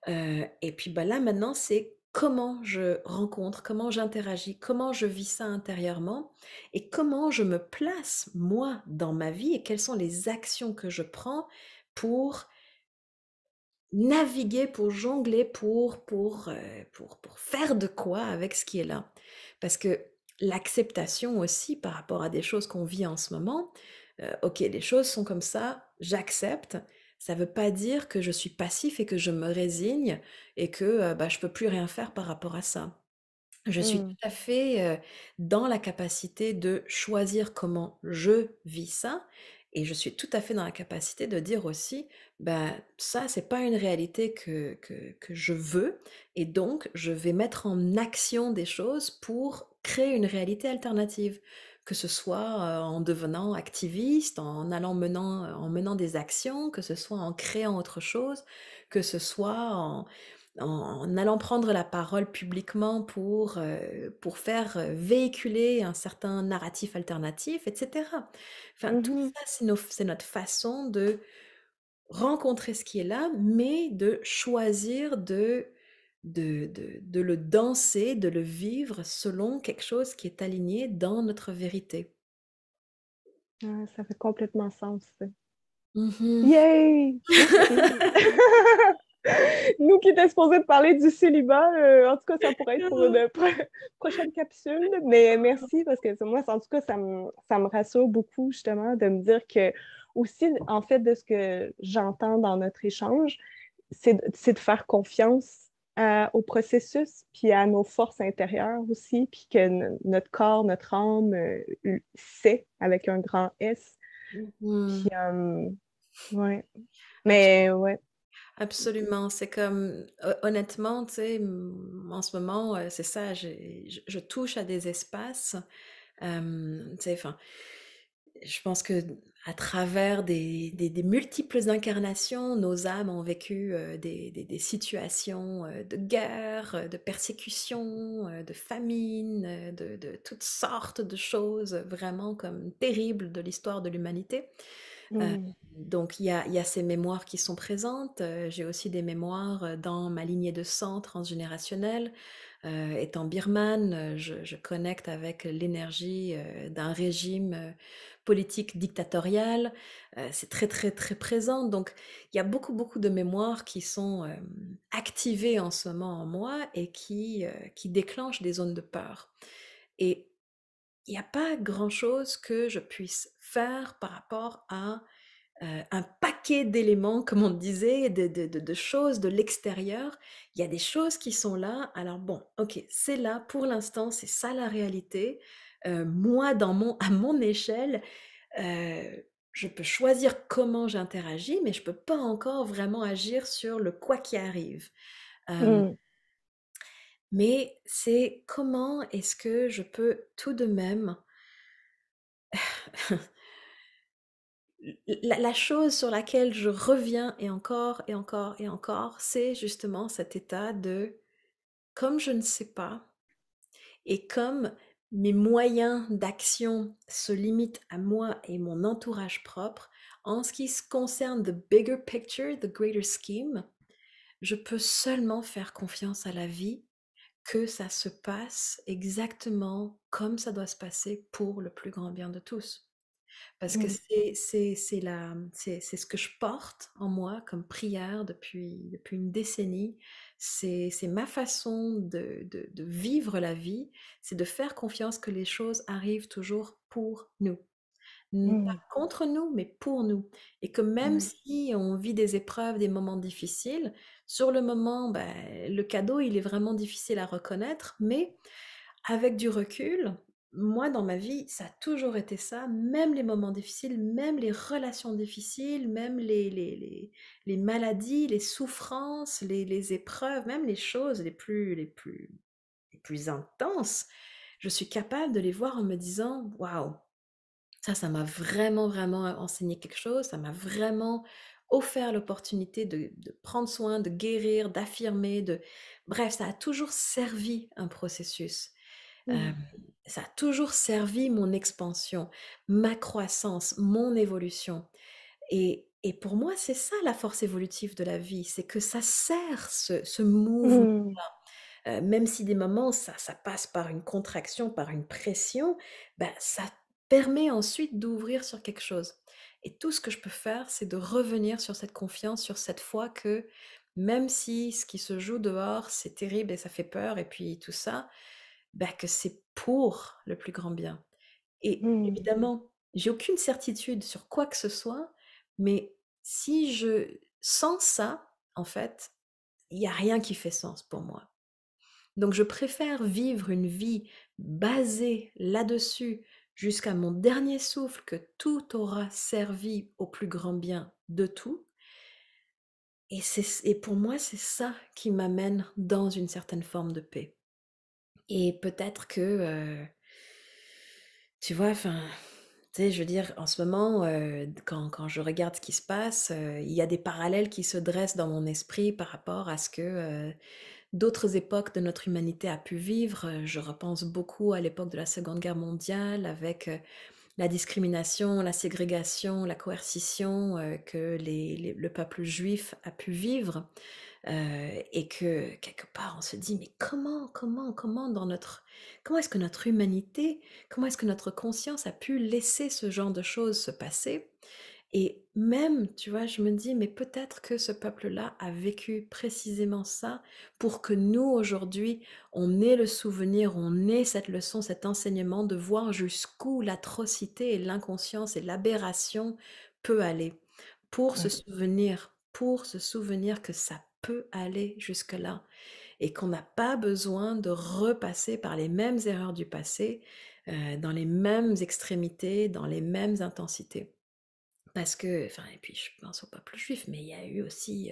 et puis, bah, là, maintenant, c'est comment je rencontre, comment j'interagis, comment je vis ça intérieurement et comment je me place, moi, dans ma vie et quelles sont les actions que je prends pour naviguer, pour jongler, pour faire de quoi avec ce qui est là. Parce que l'acceptation aussi par rapport à des choses qu'on vit en ce moment, OK, les choses sont comme ça, j'accepte. ça veut pas dire que je suis passif et que je me résigne et que, bah, je peux plus rien faire par rapport à ça. Je suis tout Mmh. à fait, dans la capacité de choisir comment je vis ça et je suis tout à fait dans la capacité de dire aussi: «Bah, ça, c'est pas une réalité que je veux et donc je vais mettre en action des choses pour créer une réalité alternative». Que ce soit, en devenant activiste, en menant des actions, que ce soit en créant autre chose, que ce soit en allant prendre la parole publiquement pour faire, véhiculer un certain narratif alternatif et cetera. Enfin, tout Mmh. ça, c'est notre façon de rencontrer ce qui est là, mais de choisir de le danser, de le vivre selon quelque chose qui est aligné dans notre vérité. Ouais, ça fait complètement sens, ça. Mmh. Yay! Merci. Nous qui étions supposés parler du célibat, en tout cas, ça pourrait être pour une prochaine capsule, mais merci parce que moi, en tout cas, ça me rassure beaucoup justement de me dire que aussi, en fait, de ce que j'entends dans notre échange, c'est de faire confiance au processus, puis à nos forces intérieures aussi, puis que notre corps, notre âme sait avec un grand S. Puis, Mmh. ouais. Abs Mais ouais. Absolument, c'est comme honnêtement, tu sais, en ce moment, c'est ça, je touche à des espaces, tu sais, enfin, je pense que à travers des multiples incarnations, nos âmes ont vécu, des situations, de guerre, de persécution, de famine, de toutes sortes de choses vraiment comme terribles de l'histoire de l'humanité. Heu, Mm. donc il y a ces mémoires qui sont présentes, j'ai aussi des mémoires, dans ma lignée de sang transgénérationnelle. Étant birmane, je connecte avec l'énergie, d'un régime, politique dictatorial. C'est très, très, très présent. Donc il y a beaucoup, beaucoup de mémoires qui sont, activées en ce moment en moi et qui déclenchent des zones de peur. Et il n'y a pas grand-chose que je puisse faire par rapport à un paquet d'éléments, comme on disait, de choses de l'extérieur. Il y a des choses qui sont là. Alors bon, OK, c'est là pour l'instant, c'est ça la réalité. Moi, à mon échelle, je peux choisir comment j'interagis, mais je peux pas encore vraiment agir sur le quoi qui arrive. Hem, Mm. mais c'est comment est-ce que je peux tout de même la chose sur laquelle je reviens et encore et encore et encore, c'est justement cet état de comme je ne sais pas et comme mes moyens d'action se limitent à moi et mon entourage propre, en ce qui se concerne the bigger picture, the greater scheme, je peux seulement faire confiance à la vie, que ça se passe exactement comme ça doit se passer pour le plus grand bien de tous. Parce que Mm. c'est ce que je porte en moi comme prière depuis une décennie. C'est ma façon de vivre la vie, c'est de faire confiance que les choses arrivent toujours pour nous. Pas Mm. contre nous, mais pour nous. Et que même Ouais. si on vit des épreuves, des moments difficiles, sur le moment, bah, le cadeau, il est vraiment difficile à reconnaître, mais avec du recul, moi, dans ma vie, ça a toujours été ça, même les moments difficiles, même les relations difficiles, même les maladies, les souffrances, les épreuves, même les choses les plus intenses, je suis capable de les voir en me disant: «Waouh, ça m'a vraiment, vraiment enseigné quelque chose, ça m'a vraiment offert l'opportunité de prendre soin, de guérir, d'affirmer, de» bref, ça a toujours servi un processus. Mm. Hem, Ça a toujours servi mon expansion, ma croissance, mon évolution et pour moi, c'est ça la force évolutive de la vie, c'est que ça sert ce mouvement, Mm. même si des moments ça passe par une contraction, par une pression, bah, ça permet ensuite d'ouvrir sur quelque chose et tout ce que je peux faire, c'est de revenir sur cette confiance, sur cette foi que même si ce qui se joue dehors, c'est terrible et ça fait peur et puis tout ça, bah, que c'est pour le plus grand bien et Mm. évidemment, j'ai aucune certitude sur quoi que ce soit, mais si je sans ça, en fait, il y a rien qui fait sens pour moi. Donc je préfère vivre une vie basée là-dessus jusqu'à mon dernier souffle, que tout aura servi au plus grand bien de tout. Et pour moi, c'est ça qui m'amène dans une certaine forme de paix. Et peut-être que, tu vois, enfin, tu sais, je veux dire, en ce moment, quand je regarde ce qui se passe, il y a des parallèles qui se dressent dans mon esprit par rapport à ce que, d'autres époques de notre humanité a pu vivre. Je repense beaucoup à l'époque de la Seconde Guerre mondiale avec, la discrimination, la ségrégation, la coercition, que le peuple juif a pu vivre. Et que quelque part on se dit: «Mais comment dans notre comment est-ce que notre humanité, comment est-ce que notre conscience a pu laisser ce genre de choses se passer?» Et même, tu vois, je me dis: «Mais peut-être que ce peuple-là a vécu précisément ça pour que nous, aujourd'hui, on ait le souvenir, on ait cette leçon, cet enseignement de voir jusqu'où l'atrocité et l'inconscience et l'aberration peut aller. Ouais. Pour se souvenir que ça peut aller jusque-là et qu'on n'a pas besoin de repasser par les mêmes erreurs du passé, dans les mêmes extrémités, dans les mêmes intensités. Parce que enfin et puis je pense au peuple juif, mais il y a eu aussi,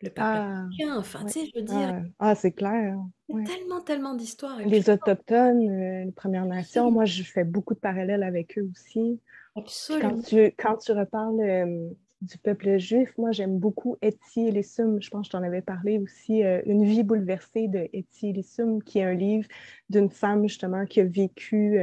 le peuple Ah! africain, enfin, Ouais. tu sais, je veux dire, Ah, ah, c'est clair, il y a ouais. tellement, tellement d'histoires et puis Les Autochtones, les Premières Nations, absolument, moi, je fais beaucoup de parallèles avec eux aussi. Puis absolument. quand tu reparles du peuple juif, moi j'aime beaucoup Etty Elissum. Je pense que je t'en avais parlé aussi, Une vie bouleversée de Etty Elissum, qui est un livre d'une femme justement qui a vécu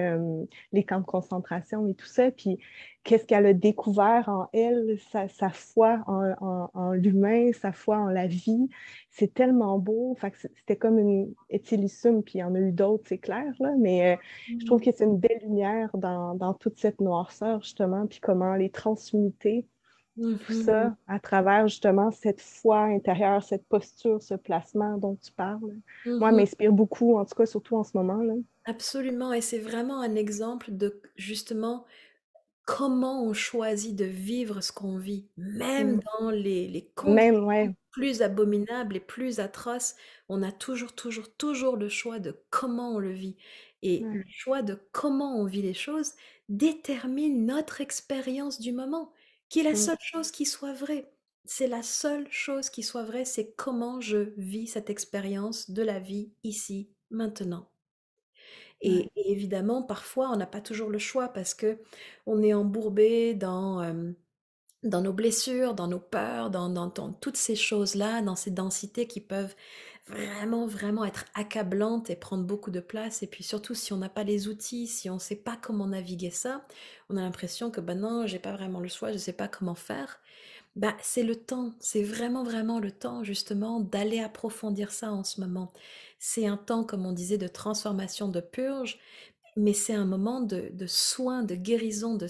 les camps de concentration et tout ça. Puis qu'est-ce qu'elle a découvert en elle, sa foi en l'humain, sa foi en la vie. C'est tellement beau. Fait que c'était comme une Etty Elissum, puis il y en a eu d'autres, c'est clair, là, mais je trouve Mmh. que c'est une belle lumière dans toute cette noirceur, justement, puis comment les transmuter, Mmh tout mh. ça, à travers, justement, cette foi intérieure, cette posture, ce placement dont tu parles. Moi, elle Mmh. m'inspire beaucoup, en tout cas, surtout en ce moment, là. Absolument et c'est vraiment un exemple de justement comment on choisit de vivre ce qu'on vit, même Mm. dans les conditions Même, ouais, plus abominables et plus atroces, on a toujours le choix de comment on le vit et le ouais, choix de comment on vit les choses détermine notre expérience du moment, qui est la mm, seule chose qui soit vraie. C'est la seule chose qui soit vraie, c'est comment je vis cette expérience de la vie ici, maintenant. ouais. Et évidemment, parfois, on n'a pas toujours le choix parce que on est embourbé dans nos blessures, dans nos peurs, dans toutes ces choses-là, dans ces densités qui peuvent vraiment, vraiment être accablantes et prendre beaucoup de place. Et puis surtout, si on n'a pas les outils, si on ne sait pas comment naviguer ça, on a l'impression que, ben non, j'ai pas vraiment le choix, je ne sais pas comment faire. Bah, c'est le temps, c'est vraiment, vraiment le temps justement d'aller approfondir ça en ce moment. C'est un temps, comme on disait, de transformation, de purge, mais c'est un moment de soin, de guérison, de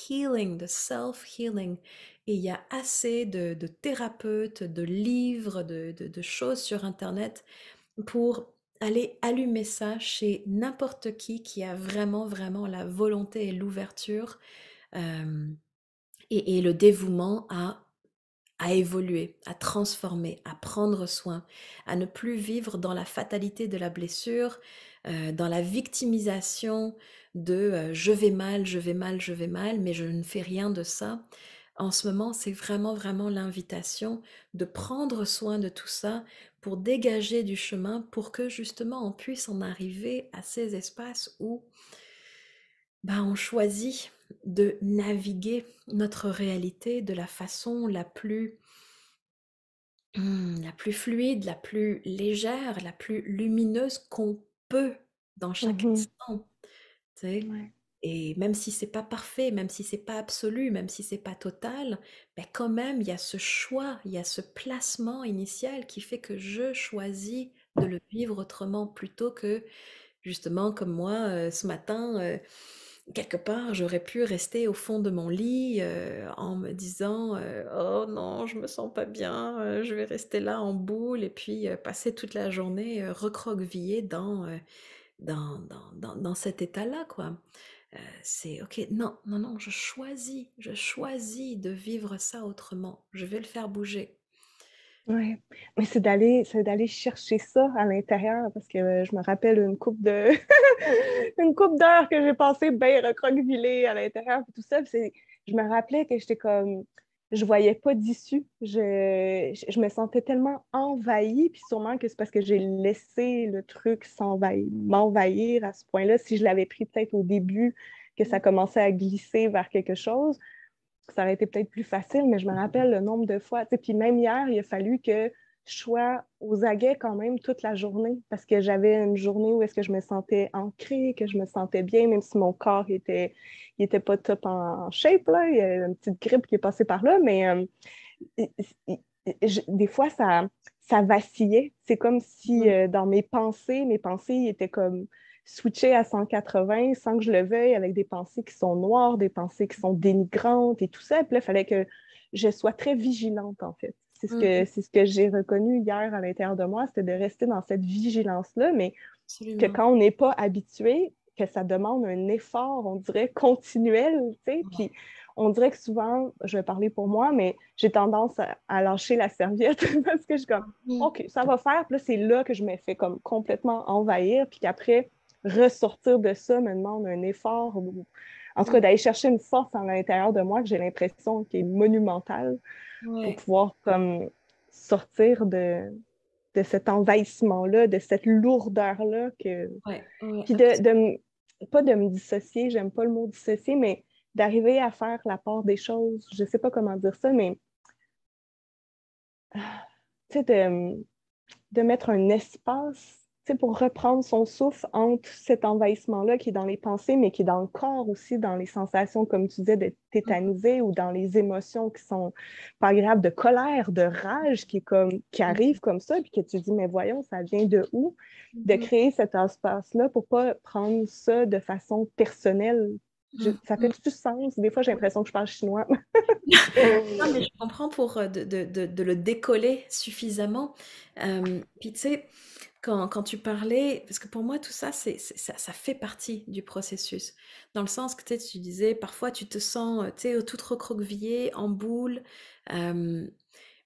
healing, de self-healing. Et il y a assez de thérapeutes, de livres, de choses sur Internet pour aller allumer ça chez n'importe qui a vraiment, vraiment la volonté et l'ouverture euh, et le dévouement à évoluer, à transformer, à prendre soin, à ne plus vivre dans la fatalité de la blessure, dans la victimisation de je vais mal, je vais mal, je vais mal, mais je ne fais rien de ça. En ce moment, c'est vraiment, vraiment l'invitation de prendre soin de tout ça pour dégager du chemin, pour que justement on puisse en arriver à ces espaces où bah, on choisit de naviguer notre réalité de la façon la plus fluide, la plus légère, la plus lumineuse qu'on peut dans chaque Mhm, instant, tu sais? ouais. Et même si c'est pas parfait, même si c'est pas absolu, même si c'est pas total, ben quand même, il y a ce choix, il y a ce placement initial qui fait que je choisis de le vivre autrement plutôt que justement comme moi, ce matin, quelque part, j'aurais pu rester au fond de mon lit, en me disant, «Oh non, je me sens pas bien, je vais rester là en boule» et puis, passer toute la journée, recroquevillée dans cet état-là, quoi. C'est OK, non, non, non, je choisis de vivre ça autrement. Je vais le faire bouger. Ouais, mais c'est d'aller chercher ça à l'intérieur parce que, je me rappelle une couple de une couple d'heures que j'ai passé bien recroquevillée à l'intérieur puis tout ça, puis je me rappelais que j'étais comme je voyais pas d'issue. Je me sentais tellement envahie, puis sûrement que c'est parce que j'ai laissé le truc m'envahir à ce point-là. Si je l'avais pris peut-être au début, que ça commençait à glisser vers quelque chose, ça aurait été peut-être plus facile, mais je me rappelle le nombre de fois. Puis même hier, il a fallu que je sois aux aguets quand même toute la journée parce que j'avais une journée où est-ce que je me sentais ancrée, que je me sentais bien, même si mon corps il était pas top en shape. Là. Il y a une petite grippe qui est passée par là, mais il- des fois, ça vacillait. C'est comme si Mmh. dans mes pensées étaient comme switchées à 180 sans que je le veuille, avec des pensées qui sont noires, des pensées qui sont dénigrantes et tout ça. Puis là, il fallait que je sois très vigilante, en fait. C'est ce Mmh que, mh. c'est ce que j'ai reconnu hier à l'intérieur de moi, c'était de rester dans cette vigilance-là, mais que Absolument. quand on n'est pas habitué, que ça demande un effort, on dirait, continuel, tu sais, Ouais. puis on dirait que souvent, je vais parler pour moi, mais j'ai tendance à lâcher la serviette parce que je suis comme, Mmh. OK, ça va faire, puis là, c'est là que je me fais comme complètement envahir, puis qu'après, ressortir de ça me demande un effort, ou, en tout Mmh. cas, d'aller chercher une force à l'intérieur de moi que j'ai l'impression qui est monumentale pour Ouais. pouvoir comme sortir de cet envahissement-là, de cette lourdeur-là, Ouais, ouais, puis pas de me dissocier, j'aime pas le mot dissocier, mais d'arriver à faire la part des choses, je sais pas comment dire ça, mais tu sais, de mettre un espace, tu sais, pour reprendre son souffle entre cet envahissement-là qui est dans les pensées, mais qui est dans le corps aussi, dans les sensations, comme tu disais, de Mmh tétaniser, ou dans les émotions qui sont pas agréables, de colère, de rage qui mh. arrivent comme ça, puis que tu dis, mais voyons, ça vient de où? Mmh De mh. créer cet espace-là pour pas prendre ça de façon personnelle. Mmh Ça fait mh. du sens? Des fois, j'ai l'impression que je parle chinois. Non, mais je comprends pour, de le décoller suffisamment. Puis tu sais, quand tu parlais parce que pour moi tout ça c'est ça fait partie du processus. Dans le sens que tu sais, tu disais parfois tu te sens, tu sais, toute recroquevillée, en boule, hem,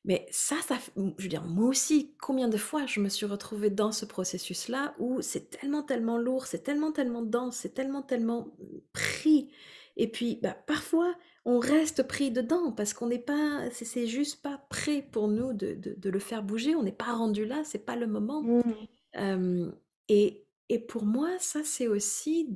mais ça f je veux dire, moi aussi, combien de fois je me suis retrouvée dans ce processus-là où c'est tellement, tellement lourd, c'est tellement, tellement dense, c'est tellement, tellement, pris et puis, bah, parfois on reste pris dedans parce qu'on n'est pas c'est juste pas prêt pour nous de le faire bouger, on n'est pas rendu là, c'est pas le moment. Mm. Hem et pour moi, ça, c'est aussi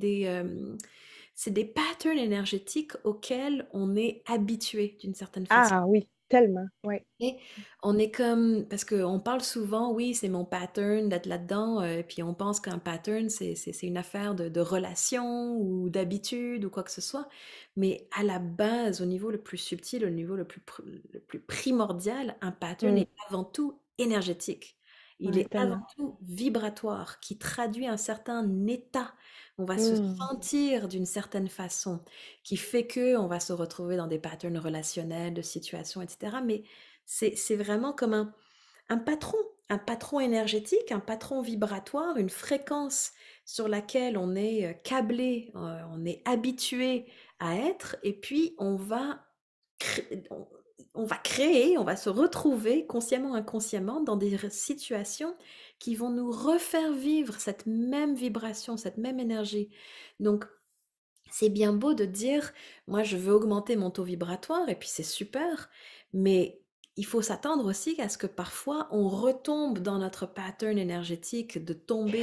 c'est des patterns énergétiques auxquels on est habitué d'une certaine façon. Ah oui, tellement, oui. Et on est comme parce qu'on parle souvent, oui, c'est mon pattern d'être là-dedans, puis on pense qu'un pattern, c'est une affaire de relation ou d'habitude ou quoi que ce soit. Mais à la base, au niveau le plus subtil, au niveau le plus primordial, un pattern Mm. est avant tout énergétique. Il Ouais, est avant tellement. tout vibratoire, qui traduit un certain état. On va se Mm. sentir d'une certaine façon, qui fait que on va se retrouver dans des patterns relationnels, de situations, etc. Mais c'est vraiment comme un patron énergétique, un patron vibratoire, une fréquence sur laquelle on est câblé, on est habitué à être, et puis on va créer, on va se retrouver consciemment, inconsciemment dans des situations qui vont nous refaire vivre cette même vibration, cette même énergie. Donc, c'est bien beau de dire, moi je veux augmenter mon taux vibratoire et puis c'est super, mais il faut s'attendre aussi à ce que parfois on retombe dans notre pattern énergétique, de tomber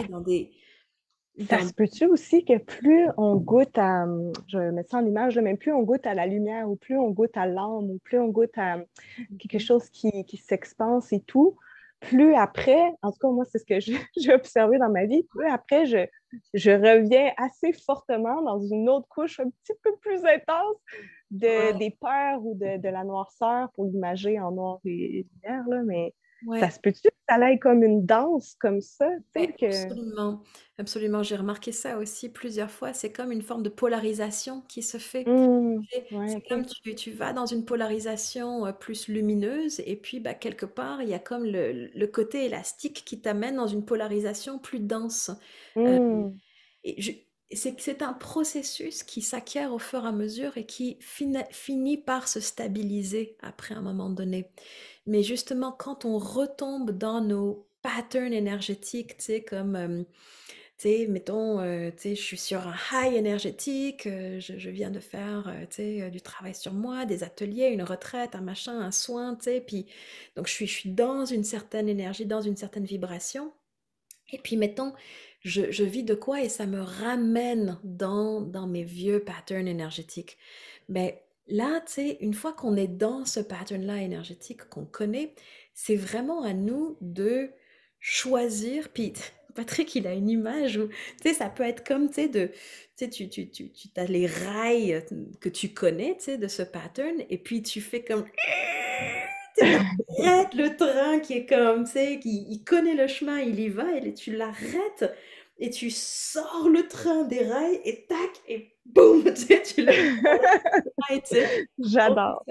Ça dans... se peut-tu aussi que plus on goûte à, je vais mettre ça en image, là, mais plus on goûte à la lumière, ou plus on goûte à l'âme, ou plus on goûte à quelque Mhm. chose qui s'expanse et tout, plus après, en tout cas, moi, c'est ce que j'ai observé dans ma vie, plus après, je reviens assez fortement dans une autre couche un petit peu plus intense Ouais, des peurs ou de la noirceur, pour l'imager en noir et lumière, là, mais ça ouais. se peut-tu que ça aille comme une danse comme ça, tu sais, Ouais, que... absolument, absolument. J'ai remarqué ça aussi plusieurs fois. C'est comme une forme de polarisation qui se fait. Ouais, C'est comme OK. tu vas dans une polarisation plus lumineuse et puis bah, quelque part, il y a comme le côté élastique qui t'amène dans une polarisation plus dense. Euh, Mmh. et je- c'est un processus qui s'acquiert au fur et à mesure et qui finit par se stabiliser après un moment donné. Mais justement, quand on retombe dans nos patterns énergétiques, tu sais, comme, tu sais, mettons, tu sais, je suis sur un high énergétique, je viens de faire, tu sais, du travail sur moi, des ateliers, une retraite, un machin, un soin, tu sais, puis donc je suis dans une certaine énergie, dans une certaine vibration. Et puis, mettons, je vis de quoi et ça me ramène dans mes vieux patterns énergétiques. Mais là, tu sais, une fois qu'on est dans ce pattern-là énergétique qu'on connaît, c'est vraiment à nous de choisir. Puis, Patrick, il a une image où, tu sais, ça peut être comme, tu sais, tu sais, tu as les rails que tu connais, tu sais, de ce pattern, et puis tu fais comme, tu sais, t'arrêtes le train qui est comme, tu sais, qui il connaît le chemin, il y va, et tu l'arrêtes et tu sors le train des rails et tac, et boum, tu sais, tu le rail, tu sais, J'adore.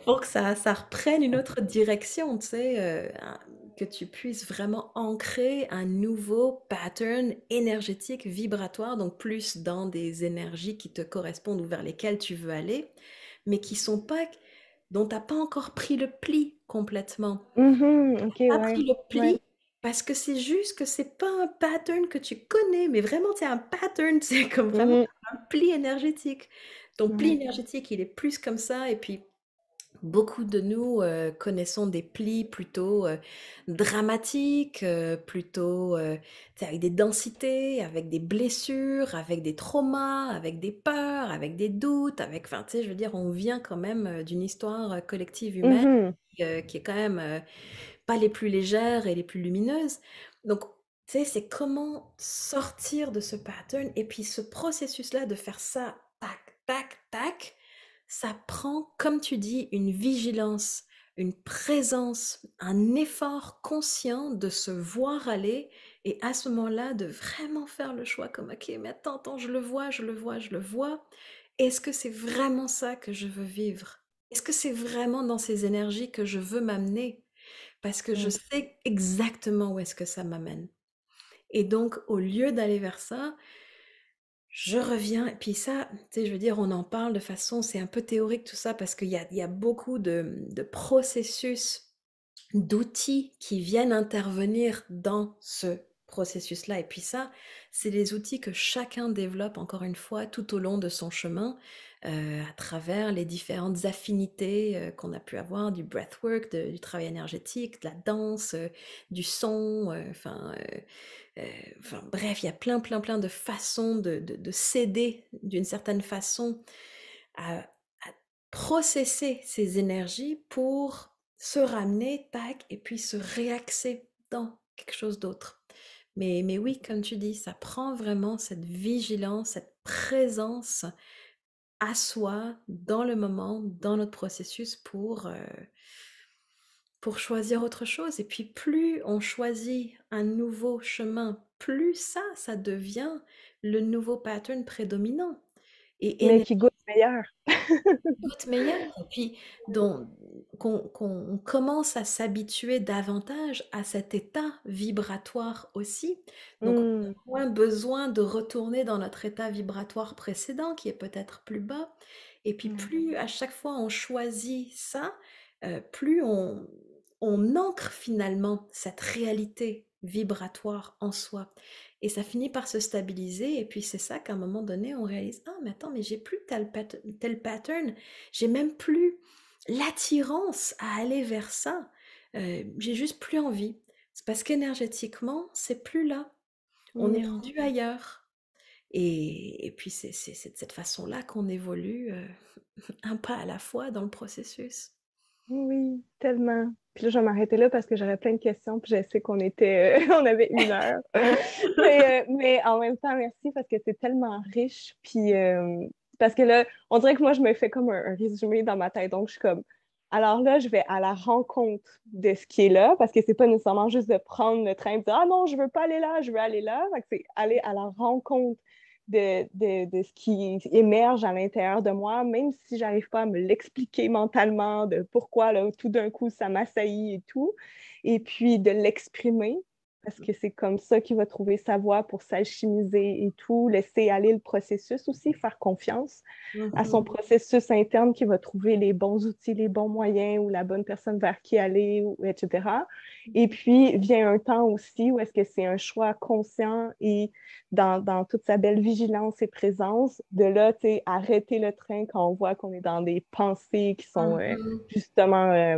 pour que ça reprenne une autre direction, tu sais, que tu puisses vraiment ancrer un nouveau pattern énergétique, vibratoire, donc plus dans des énergies qui te correspondent ou vers lesquelles tu veux aller, mais qui sont pas, dont tu n'as pas encore pris le pli complètement. Mhm, OK, Pas ouais. pris le Ouais. pli parce que c'est juste que c'est pas un pattern que tu connais, mais vraiment c'est un pattern, c'est comme vraiment Mhm, un pli énergétique. Ton pli ouais. énergétique, il est plus comme ça, et puis beaucoup de nous connaissons des plis plutôt dramatiques, plutôt tu sais, avec des densités, avec des blessures, avec des traumas, avec des peurs, avec des doutes, avec, enfin, tu sais, je veux dire, on vient quand même d'une histoire collective humaine Mhm, qui est quand même pas les plus légères et les plus lumineuses. Donc, tu sais, c'est comment sortir de ce pattern, et puis ce processus-là de faire ça, tac, tac, tac, ça prend, comme tu dis, une vigilance, une présence, un effort conscient de se voir aller, et à ce moment-là, de vraiment faire le choix comme, ok, mais attends, attends, je le vois, je le vois, je le vois. Est-ce que c'est vraiment ça que je veux vivre? Est-ce que c'est vraiment dans ces énergies que je veux m'amener? Parce que je ouais. sais exactement où est-ce que ça m'amène. Et donc, au lieu d'aller vers ça, je reviens. Et puis ça, tu sais, je veux dire, on en parle de façon, c'est un peu théorique tout ça, parce qu'il y a beaucoup de processus, d'outils qui viennent intervenir dans ce processus-là. Et puis ça, c'est les outils que chacun développe, encore une fois, tout au long de son chemin, à travers les différentes affinités qu'on a pu avoir, du breathwork, du travail énergétique, de la danse, du son, enfin bref, il y a plein, plein, plein de façons de s'aider d'une certaine façon à processer ces énergies pour se ramener, tac, et puis se réaxer dans quelque chose d'autre. Mais oui, comme tu dis, ça prend vraiment cette vigilance, cette présence à soi, dans le moment, dans notre processus pour choisir autre chose. Et puis plus on choisit un nouveau chemin, plus ça devient le nouveau pattern prédominant. Et Mais qui goûte meilleur. goûte meilleur, et puis qu'on commence à s'habituer davantage à cet état vibratoire aussi. Donc, on a Mm, moins besoin de retourner dans notre état vibratoire précédent, qui est peut-être plus bas. Et puis, ouais. plus à chaque fois on choisit ça, plus on ancre finalement cette réalité vibratoire en soi. Et ça finit par se stabiliser. Et puis, c'est ça qu'à un moment donné, on réalise, ah, mais attends, mais j'ai plus tel pattern, j'ai même plus l'attirance à aller vers ça. J'ai juste plus envie. C'est parce qu'énergétiquement, c'est plus là. On est Mm. rendu ailleurs. Et puis c'est de cette façon-là qu'on évolue un pas à la fois dans le processus. Oui, tellement. Puis là, je vais m'arrêter là parce que j'aurais plein de questions, puis je sais qu'on était, on avait 1 heure. Mais en même temps, merci parce que c'est tellement riche. Puis parce que là, on dirait que moi, je me fais comme un résumé dans ma tête. Donc, je suis comme, alors là, je vais à la rencontre de ce qui est là, parce que c'est pas nécessairement juste de prendre le train et de dire, ah non, je veux pas aller là, je veux aller là. Fait que c'est aller à la rencontre de ce qui émerge à l'intérieur de moi, même si j'arrive pas à me l'expliquer mentalement de pourquoi là, tout d'un coup ça m'assaillit et tout, et puis de l'exprimer. parce que c'est comme ça qu'il va trouver sa voie pour s'alchimiser et tout, laisser aller le processus aussi, faire confiance à son Mhm. processus interne qui va trouver les bons outils, les bons moyens ou la bonne personne vers qui aller, etc. Et puis vient un temps aussi où est-ce que c'est un choix conscient et dans toute sa belle vigilance et présence, de là, tu sais, arrêter le train quand on voit qu'on est dans des pensées qui sont Mhm. justement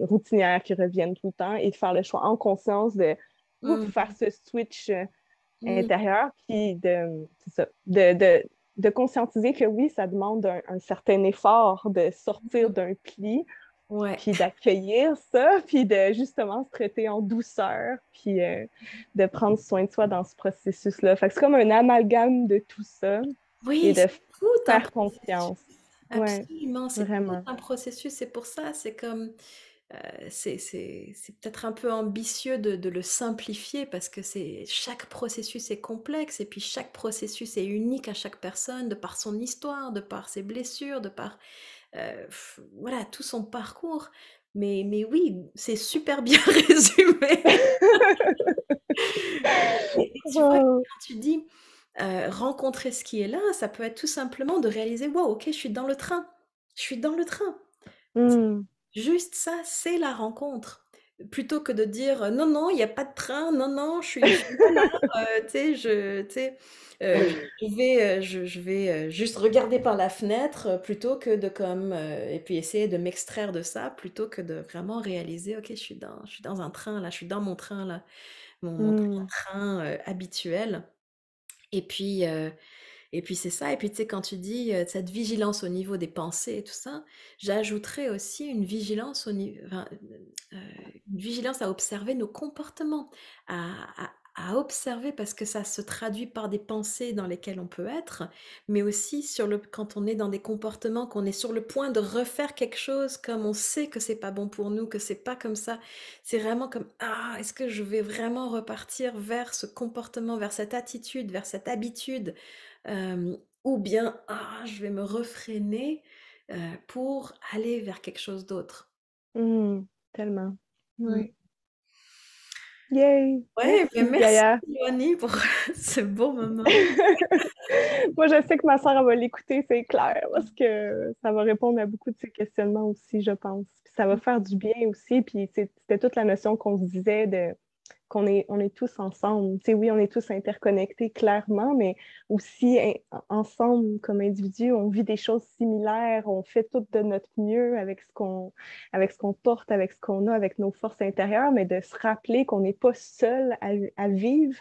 routinières, qui reviennent tout le temps, et de faire le choix en conscience de faire Mhm. ce switch Mhm. intérieur, puis c'est ça, de conscientiser que oui, ça demande un certain effort de sortir Mhm. d'un pli, Ouais. puis d'accueillir ça, puis de justement se traiter en douceur, puis de prendre soin de soi dans ce processus-là. Fait que c'est comme un amalgame de tout ça et Oui, de c'est tout un faire processus. confiance. Ouais, Absolument, c'est tout vraiment. un processus. C'est pour ça, c'est comme, c'est peut-être un peu ambitieux de le simplifier parce que chaque processus est complexe et puis chaque processus est unique à chaque personne de par son histoire, de par ses blessures, de par, voilà, tout son parcours. Mais oui, c'est super bien résumé. Et tu vois, Wow. quand tu dis, rencontrer ce qui est là, ça peut être tout simplement de réaliser: «Waouh, OK, je suis dans le train. Je suis dans le train». Mm. Juste ça, c'est la rencontre. Plutôt que de dire, «Non, non, il y a pas de train. Non, non, je suis pas là, tu sais, je vais, juste regarder par la fenêtre», plutôt que de comme, et puis essayer de m'extraire de ça, plutôt que de vraiment réaliser: «OK, je suis dans un train là, je suis dans mon train là, mon Mm. train-train, habituel». Et puis, c'est ça. Et puis, tu sais, quand tu dis, cette vigilance au niveau des pensées et tout ça, j'ajouterais aussi une vigilance une vigilance à observer nos comportements, à observer parce que ça se traduit par des pensées dans lesquelles on peut être, mais aussi quand on est dans des comportements, qu'on est sur le point de refaire quelque chose, comme on sait que c'est pas bon pour nous, que c'est pas comme ça. C'est vraiment comme: «Ah, est-ce que je vais vraiment repartir vers ce comportement, vers cette attitude, vers cette habitude?» Ou bien: «Ah, je vais me réfréner, pour aller vers quelque chose d'autre». Mm. Tellement. Mmh. Oui. Yay! Ouais, Merci, merci Gaïa. Joanie pour ce beau moment. Moi, je sais que ma soeur, elle va l'écouter, c'est clair, parce que ça va répondre à beaucoup de ses questionnements aussi, je pense. Puis ça va faire du bien aussi. Puis c'était toute la notion qu'on se disait de on est tous ensemble. Tu sais, oui, on est tous interconnectés, clairement, mais aussi ensemble, comme individus, on vit des choses similaires, on fait tout de notre mieux avec ce qu'on porte, avec ce qu'on a, avec nos forces intérieures, mais de se rappeler qu'on n'est pas seul à vivre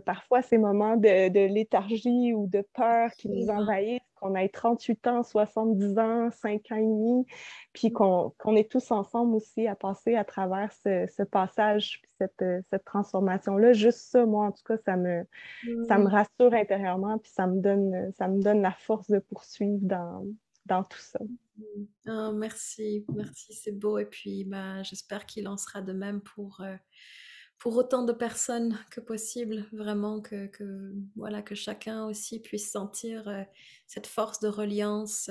parfois, ces moments de léthargie ou de peur qui nous Absolument. envahissent, qu'on ait 38 ans, 70 ans, 5 ans et demi, puis qu'on est tous ensemble aussi à passer à travers ce passage, puis cette transformation-là. Juste ça, moi, en tout cas, ça me Mmh. rassure intérieurement, puis ça me donne la force de poursuivre dans tout ça. Mmh. Ah, merci, merci, c'est beau. Et puis, bah, j'espère qu'il en sera de même pour autant de personnes que possible. Vraiment voilà, que chacun aussi puisse sentir, cette force de reliance,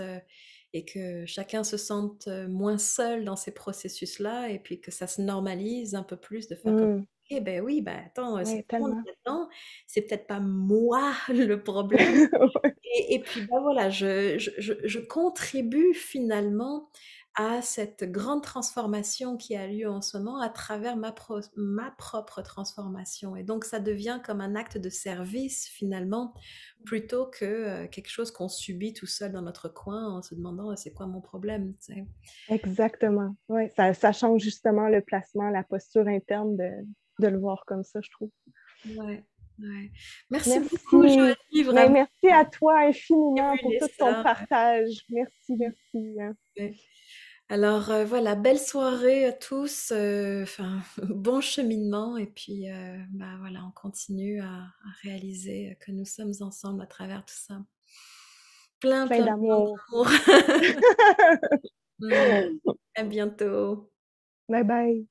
et que chacun se sente, moins seul dans ces processus-là et puis que ça se normalise un peu plus de faire comme: Mm. «Eh beh, oui, bah, attends, si Oui, tout le monde tellement. est là-dedans, c'est peut-être pas moi le problème». Et puis, bah, voilà, je contribue finalement à cette grande transformation qui a lieu en ce moment à travers ma propre transformation. Et donc ça devient comme un acte de service finalement, plutôt que, quelque chose qu'on subit tout seul dans notre coin en se demandant: «C'est quoi mon problème?» tu sais? Exactement. Ouais, ça change justement le placement, la posture interne de le voir comme ça, je trouve. Ouais, ouais. Merci beaucoup Merci. Joanie, Mais vraiment, merci à toi infiniment pour stimuler tout ton ça. partage. Merci, merci, hein. Ouais. Alors, voilà, belle soirée à tous, enfin, bon cheminement et puis, bah, voilà, on continue à réaliser que nous sommes ensemble à travers tout ça. Plein, Plein plein, plein d'amour. d'amour. Mmh. À bientôt. Bye bye.